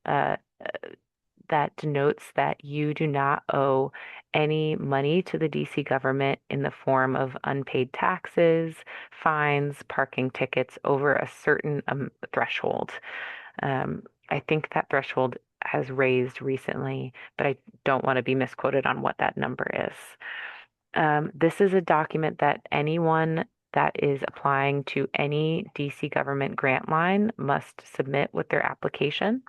denotes that you do not owe any money to the DC government in the form of unpaid taxes, fines, parking tickets over a certain threshold. I think that threshold has raised recently, but I don't want to be misquoted on what that number is. This is a document that anyone that is applying to any DC government grant line must submit with their application.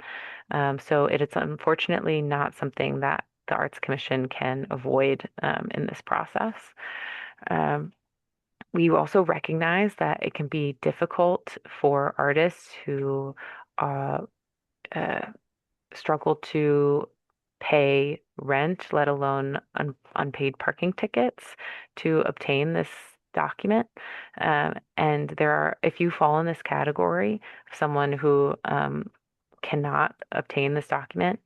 So it is unfortunately not something that the Arts Commission can avoid in this process. We also recognize that it can be difficult for artists who struggle to pay rent, let alone unpaid parking tickets, to obtain this document. And if you fall in this category, someone who cannot obtain this document,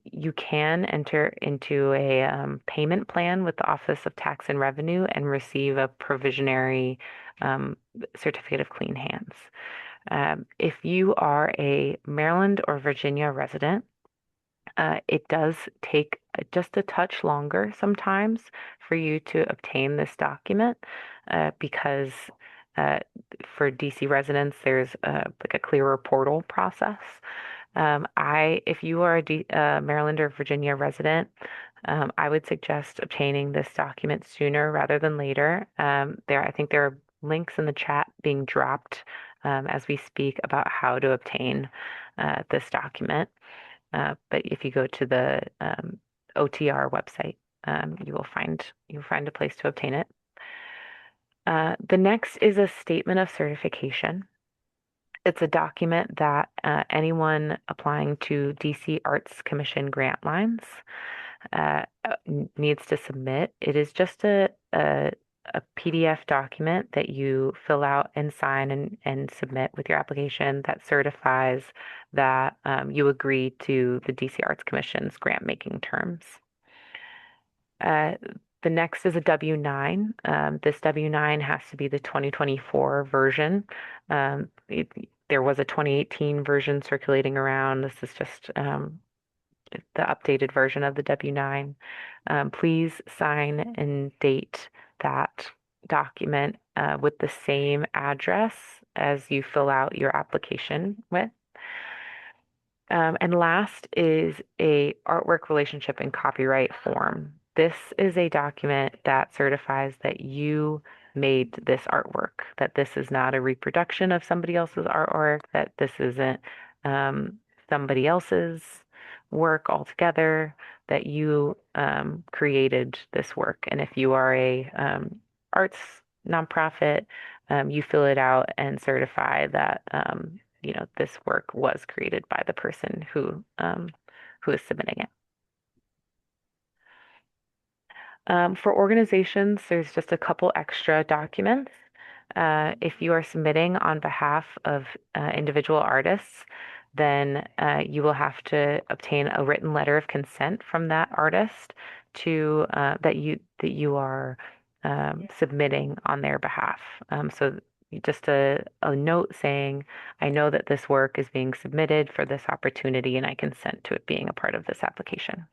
you can enter into a payment plan with the Office of Tax and Revenue and receive a provisionary certificate of clean hands. If you are a Maryland or Virginia resident, it does take just a touch longer sometimes for you to obtain this document because for DC residents, there's like a clearer portal process. If you are a Maryland or Virginia resident, I would suggest obtaining this document sooner rather than later. I think there are links in the chat being dropped as we speak about how to obtain this document. But if you go to the OTR website, you'll find a place to obtain it. The next is a statement of certification. It's a document that anyone applying to DC Arts Commission grant lines needs to submit. It is just a PDF document that you fill out and sign and submit with your application that certifies that you agree to the DC Arts Commission's grant making terms. Uh, the next is a W-9. This W-9 has to be the 2024 version. There was a 2018 version circulating around. This is just the updated version of the W-9. Please sign and date that document with the same address as you fill out your application with. And last is a artwork relationship and copyright form. This is a document that certifies that you made this artwork, that this is not a reproduction of somebody else's artwork, that this isn't somebody else's work altogether, that you created this work. And if you are a arts nonprofit, you fill it out and certify that this work was created by the person who is submitting it. For organizations, there's just a couple extra documents. If you are submitting on behalf of individual artists, then you will have to obtain a written letter of consent from that artist to that you are submitting on their behalf. So just a note saying, I know that this work is being submitted for this opportunity and I consent to it being a part of this application.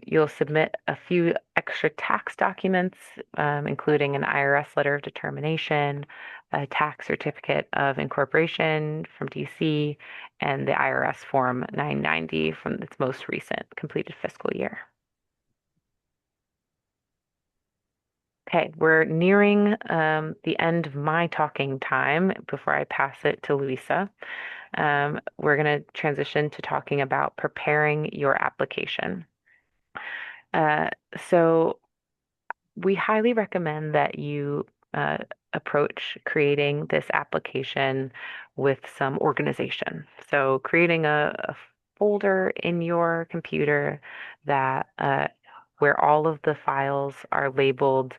You'll submit a few extra tax documents, including an IRS letter of determination, a tax certificate of incorporation from DC, and the IRS Form 990 from its most recent completed fiscal year. Okay, we're nearing the end of my talking time before I pass it to Louisa. We're going to transition to talking about preparing your application. So we highly recommend that you approach creating this application with some organization. So creating a folder in your computer that where all of the files are labeled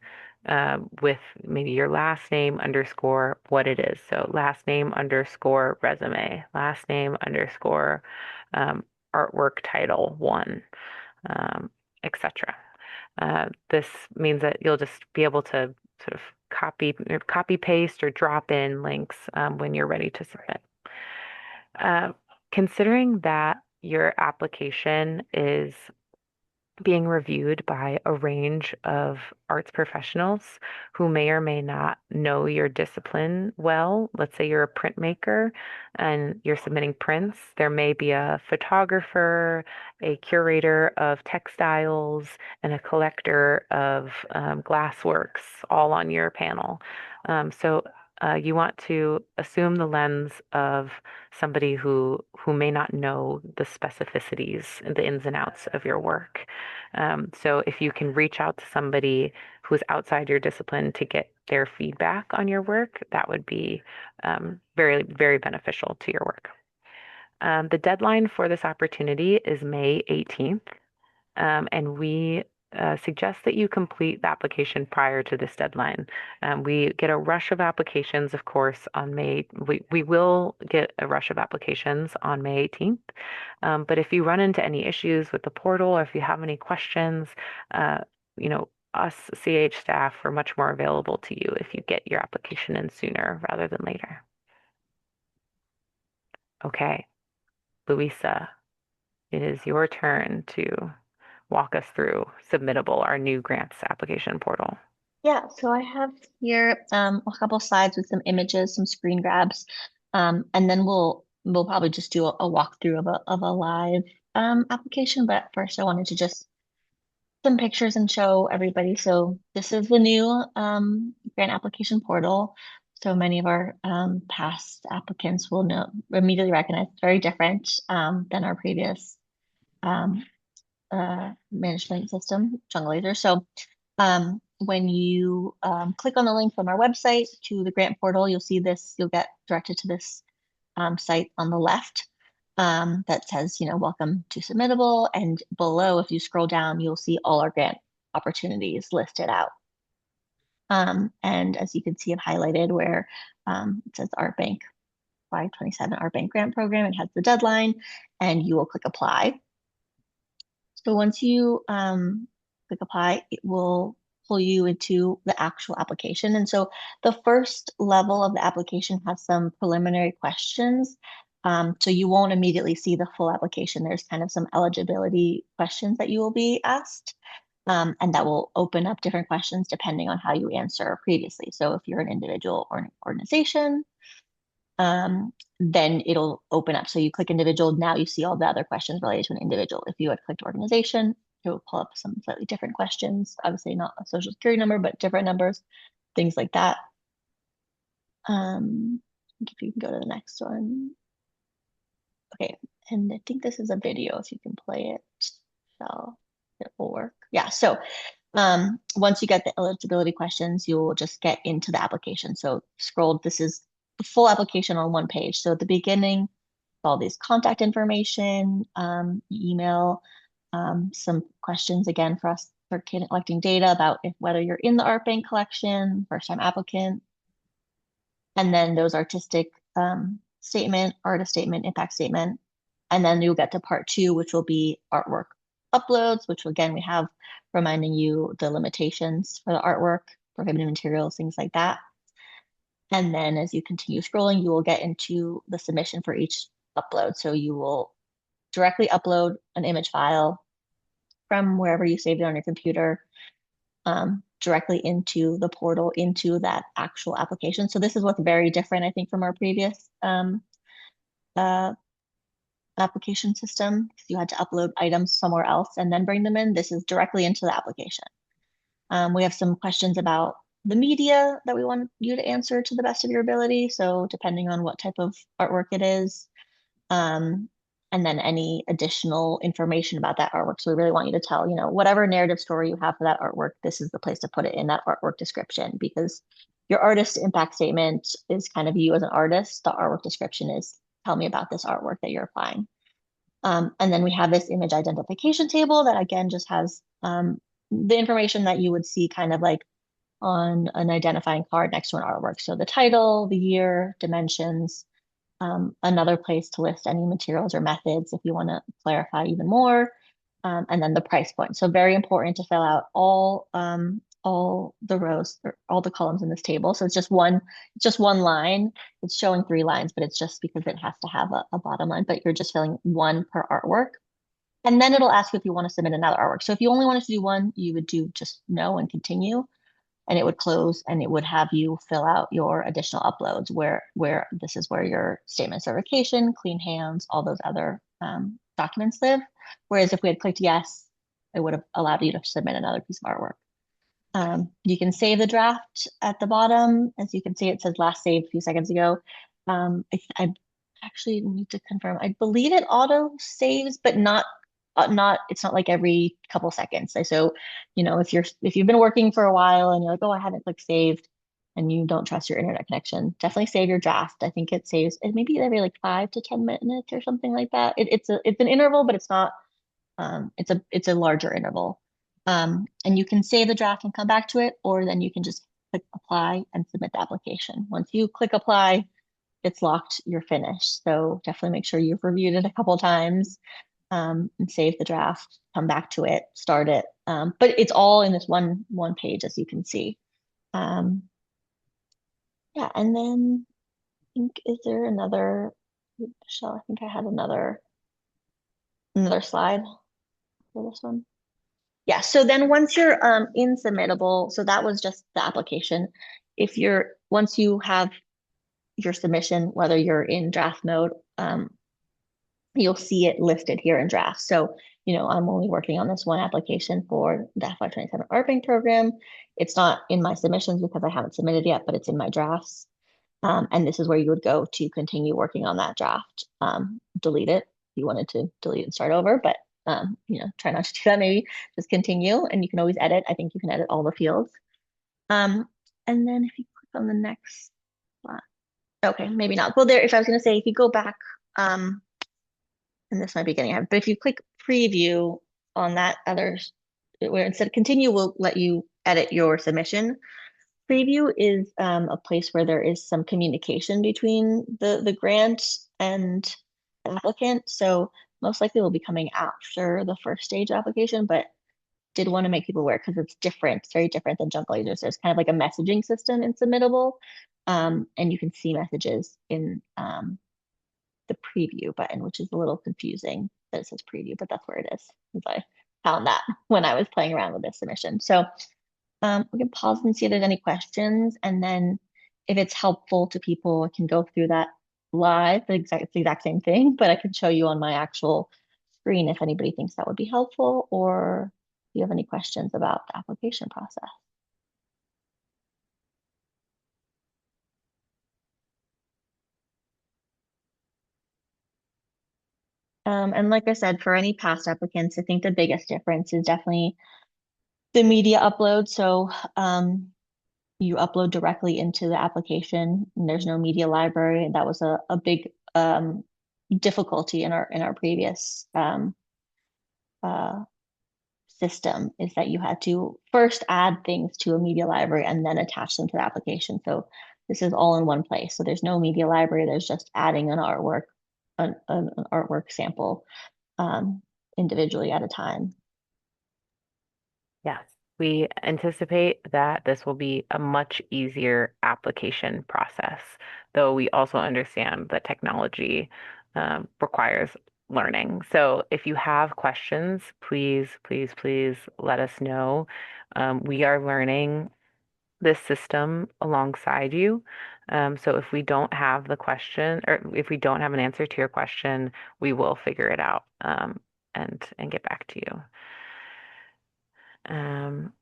with maybe your last name underscore what it is. So last name underscore resume, last name underscore artwork title one, etc. This means that you'll just be able to sort of copy paste or drop in links when you're ready to submit. Considering that your application is being reviewed by a range of arts professionals who may or may not know your discipline well. Let's say you're a printmaker and you're submitting prints. There may be a photographer, a curator of textiles, and a collector of glassworks all on your panel. So you want to assume the lens of somebody who may not know the specificities and the ins and outs of your work. So if you can reach out to somebody who's outside your discipline to get their feedback on your work, that would be very, very beneficial to your work. The deadline for this opportunity is May 18th, and we suggest that you complete the application prior to this deadline. We get a rush of applications, of course, on we will get a rush of applications on May 18th. But if you run into any issues with the portal or if you have any questions, us CH staff are much more available to you if you get your application in sooner rather than later. Okay, Louisa, it is your turn to walk us through Submittable, our new grants application portal. Yeah, so I have here a couple slides with some images, some screen grabs, and then we'll probably just do a walkthrough of a live application. But first, I wanted to just some pictures and show everybody. So this is the new grant application portal. So many of our past applicants will immediately recognize it's very different than our previous management system, Jungle Laser. So when you click on the link from our website to the grant portal, you'll see this, you'll get directed to this site on the left that says, welcome to Submittable. And below, if you scroll down, you'll see all our grant opportunities listed out. And as you can see, I've highlighted where it says Art Bank FY27 Art Bank Grant Program. It has the deadline, and you will click apply. So once you click apply, it will pull you into the actual application. And so the first level of the application has some preliminary questions. So you won't immediately see the full application. There's kind of some eligibility questions that you will be asked. And that will open up different questions depending on how you answer previously. So if you're an individual or an organization, then it'll open up. So you click individual, now you see all the other questions related to an individual. If you had clicked organization, it will pull up some slightly different questions, obviously not a social security number, but different numbers, things like that. If you can go to the next one. Okay, and I think this is a video, if you can play it, so it will work. Yeah, so once you get the eligibility questions, you'll just get into the application. So scroll, this is the full application on one page. So at the beginning, all these contact information, email, some questions again for us for collecting data about whether you're in the art bank collection, first time applicant, and then those artistic statement, artist statement, impact statement. And then you'll get to part 2, which will be artwork uploads, which again, we have reminding you the limitations for the artwork, prohibited materials, things like that. And then as you continue scrolling, you will get into the submission for each upload. So you will directly upload an image file from wherever you saved it on your computer directly into the portal, into that actual application. So this is what's very different, I think, from our previous application system, because you had to upload items somewhere else and then bring them in. This is directly into the application. We have some questions about the media that we want you to answer to the best of your ability. So depending on what type of artwork it is, and then any additional information about that artwork. So we really want you to tell, whatever narrative story you have for that artwork, this is the place to put it in that artwork description, because your artist impact statement is kind of you as an artist. The artwork description is, tell me about this artwork that you're applying. And then we have this image identification table that again just has the information that you would see kind of like on an identifying card next to an artwork. So the title, the year, dimensions, another place to list any materials or methods if you want to clarify even more, and then the price point. So very important to fill out all the rows or all the columns in this table. So it's just one line. It's showing 3 lines, but it's just because it has to have a bottom line, but you're just filling one per artwork. And then it'll ask you if you want to submit another artwork. So if you only wanted to do one, you would do just no and continue, and it would close and it would have you fill out your additional uploads where this is where your statement of certification, clean hands, all those other documents live. Whereas if we had clicked yes, it would have allowed you to submit another piece of artwork. You can save the draft at the bottom. As you can see, it says last saved a few seconds ago. I actually need to confirm. I believe it auto saves, but it's not like every couple seconds. So, if you've been working for a while and you're like, oh, I haven't clicked saved, and you don't trust your internet connection, definitely save your draft. I think it saves maybe every like 5 to 10 minutes or something like that. It's an interval, but it's not. It's a larger interval. And you can save the draft and come back to it, or then you can just click apply and submit the application. Once you click apply, it's locked, you're finished. So definitely make sure you've reviewed it a couple times, and save the draft, come back to it, start it. But it's all in this one page, as you can see. Yeah, and then I think, is there another, Michelle, I think I had another slide for this one. Yeah, so then once you're in submittable, so that was just the application. Once you have your submission, whether you're in draft mode, you'll see it listed here in draft. So, I'm only working on this one application for the FY27 Art Bank program. It's not in my submissions because I haven't submitted yet, but it's in my drafts. And this is where you would go to continue working on that draft. Delete it if you wanted to delete and start over, but try not to do that. Maybe just continue, and you can always edit. I think you can edit all the fields. Um, and then if you click on the next slide, okay, maybe not. Well, there, if I was going to say, if you go back, um, and this might be getting ahead, but if you click preview on that other, where instead of continue, will let you edit your submission. Preview is a place where there is some communication between the grant and the applicant. So most likely will be coming after the first stage application, but did want to make people aware because it's different. It's very different than junk lasers. There's kind of like a messaging system in Submittable. And you can see messages in the preview button, which is a little confusing that it says preview, but that's where it is. Since I found that when I was playing around with this submission. So we can pause and see if there's any questions. And then if it's helpful to people, I can go through that live. It's the exact same thing, but I can show you on my actual screen if anybody thinks that would be helpful or if you have any questions about the application process. And like I said, for any past applicants, I think the biggest difference is definitely the media upload. So you upload directly into the application and there's no media library. That was a big difficulty in our previous uh, system is that you had to first add things to a media library and then attach them to the application. So this is all in one place. So there's no media library. There's just adding an artwork sample um, individually at a time. Yes, we anticipate that this will be a much easier application process, though we also understand that technology requires learning. So if you have questions, please, please, please let us know. We are learning this system alongside you. So if we don't have the question, or if we don't have an answer to your question, we will figure it out and get back to you. Um,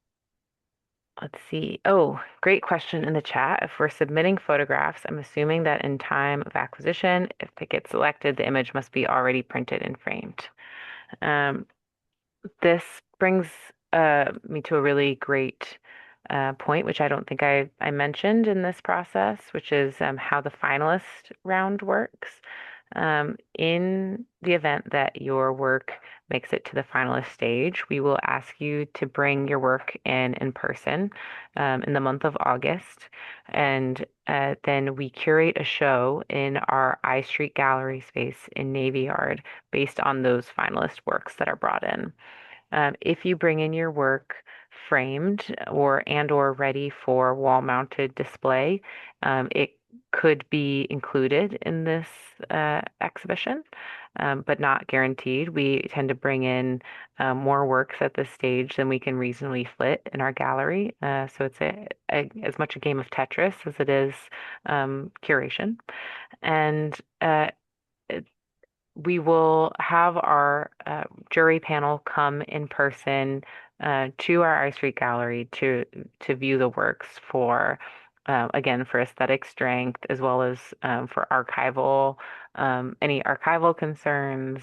Let's see. Oh, great question in the chat. If we're submitting photographs, I'm assuming that in time of acquisition, if it gets selected, the image must be already printed and framed. Um, this brings me to a really great point, which I don't think I mentioned in this process, which is how the finalist round works. In the event that your work makes it to the finalist stage, we will ask you to bring your work in person in the month of August. And then we curate a show in our I Street Gallery space in Navy Yard based on those finalist works that are brought in. If you bring in your work framed or ready for wall-mounted display, it could be included in this exhibition, but not guaranteed. We tend to bring in more works at this stage than we can reasonably fit in our gallery. So it's as much a game of Tetris as it is curation. And we will have our jury panel come in person to our I Street Gallery to view the works for again for aesthetic strength as well as for archival any archival concerns,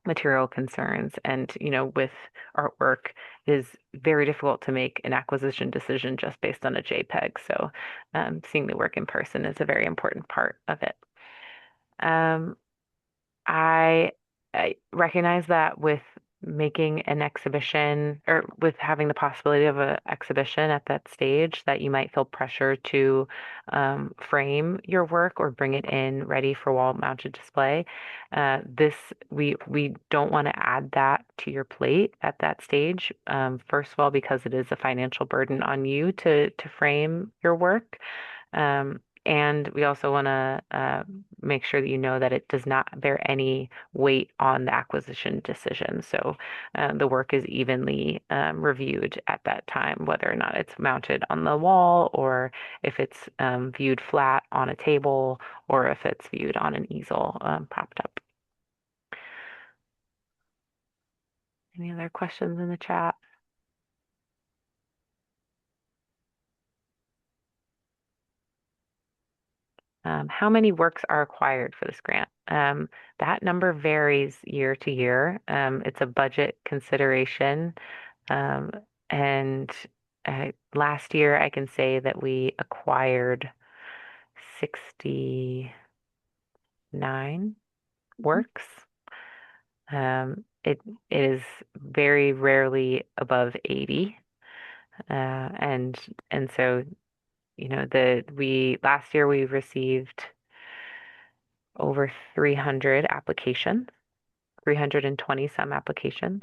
material concerns, and with artwork it is very difficult to make an acquisition decision just based on a JPEG. So seeing the work in person is a very important part of it. Um, I, I recognize that with making an exhibition or with having the possibility of an exhibition at that stage, that you might feel pressure to frame your work or bring it in ready for wall-mounted display. This we don't want to add that to your plate at that stage. First of all, because it is a financial burden on you to frame your work. And we also want to make sure that you know that it does not bear any weight on the acquisition decision. So the work is evenly reviewed at that time, whether or not it's mounted on the wall or if it's viewed flat on a table or if it's viewed on an easel propped up. Any other questions in the chat? How many works are acquired for this grant? That number varies year to year. It's a budget consideration, um, and last year, I can say that we acquired 69 works. It is very rarely above 80. And so, the we last year we received over 300 applications, 320 some applications.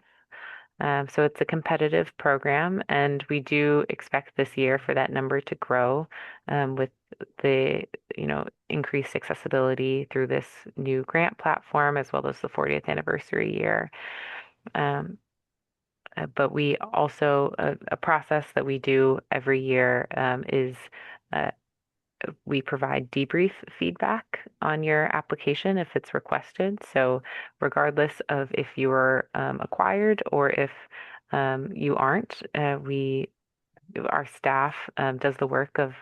So it's a competitive program, and we do expect this year for that number to grow with the, increased accessibility through this new grant platform as well as the 40th anniversary year. Um, but we also, a process that we do every year is uh, we provide debrief feedback on your application if it's requested. So regardless of if you are acquired or if you aren't, our staff does the work of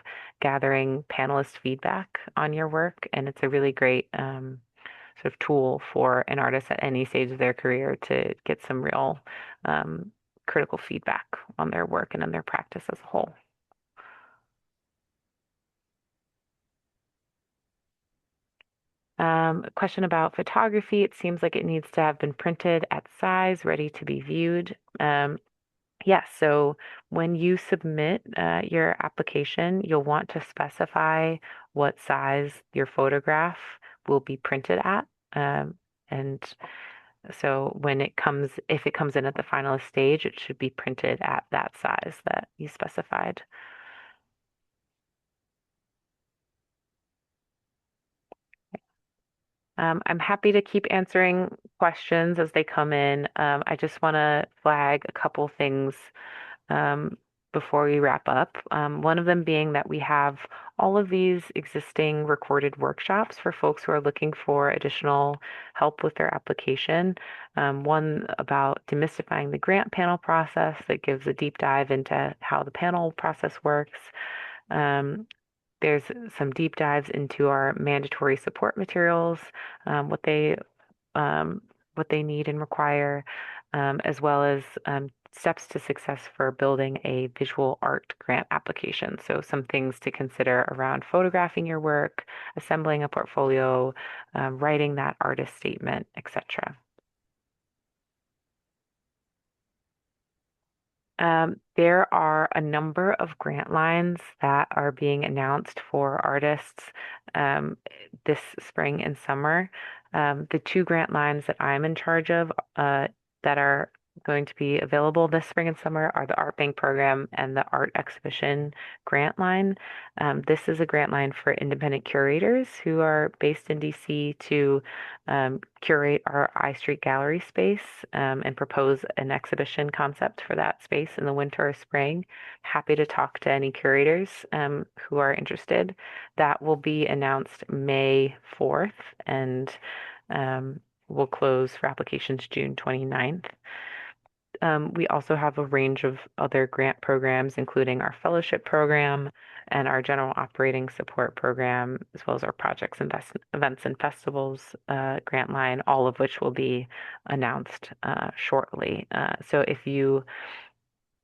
gathering panelist feedback on your work, and it's a really great sort of tool for an artist at any stage of their career to get some real critical feedback on their work and on their practice as a whole. A question about photography. It seems like it needs to have been printed at size, ready to be viewed. Yes, so when you submit your application, you'll want to specify what size your photograph will be printed at. And so if it comes in at the finalist stage, it should be printed at that size that you specified. I'm happy to keep answering questions as they come in. I just want to flag a couple things um, before we wrap up. One of them being that we have all of these existing recorded workshops for folks who are looking for additional help with their application. One about demystifying the grant panel process that gives a deep dive into how the panel process works. Um, there's some deep dives into our mandatory support materials, um, what they um, what they need and require, as well as steps to success for building a visual art grant application. So some things to consider around photographing your work, assembling a portfolio, writing that artist statement, etc. There are a number of grant lines that are being announced for artists this spring and summer. The two grant lines that I'm in charge of that are going to be available this spring and summer are the Art Bank program and the Art Exhibition grant line. This is a grant line for independent curators who are based in DC to curate our I Street Gallery space and propose an exhibition concept for that space in the winter or spring. Happy to talk to any curators who are interested. That will be announced May 4th and will close for applications June 29th. We also have a range of other grant programs, including our fellowship program and our general operating support program, as well as our projects, events, and festivals grant line, all of which will be announced shortly. So if you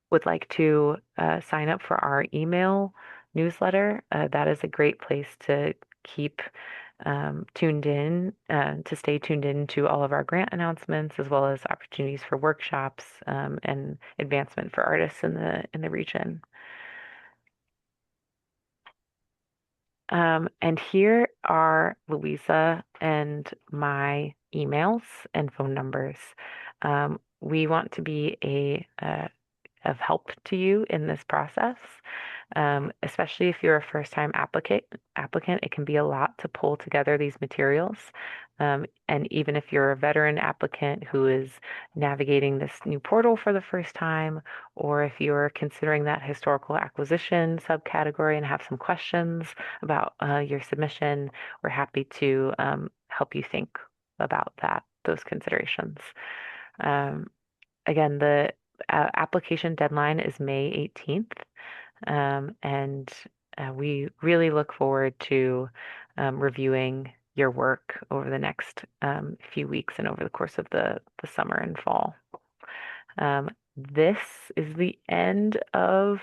would like to sign up for our email newsletter, that is a great place to keep tuned in, to stay tuned in to all of our grant announcements, as well as opportunities for workshops and advancement for artists in the region. And here are Louisa and my emails and phone numbers. We want to be of help to you in this process. Especially if you're a first-time applicant, it can be a lot to pull together these materials. And even if you're a veteran applicant who is navigating this new portal for the first time, or if you're considering that historical acquisition subcategory and have some questions about your submission, we're happy to help you think about those considerations. Again, the application deadline is May 18th. And we really look forward to reviewing your work over the next few weeks and over the course of the summer and fall. this is the end of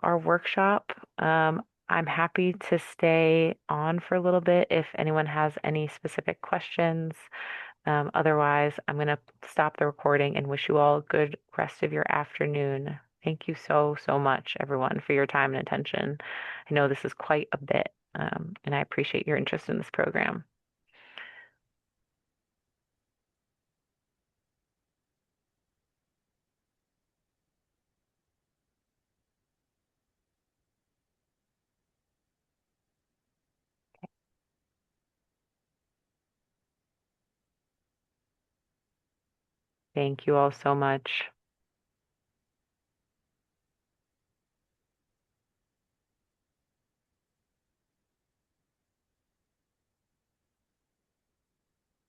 our workshop. I'm happy to stay on for a little bit if anyone has any specific questions. Otherwise, I'm going to stop the recording and wish you all a good rest of your afternoon. Thank you so, so much, everyone, for your time and attention. I know this is quite a bit, and I appreciate your interest in this program. Thank you all so much.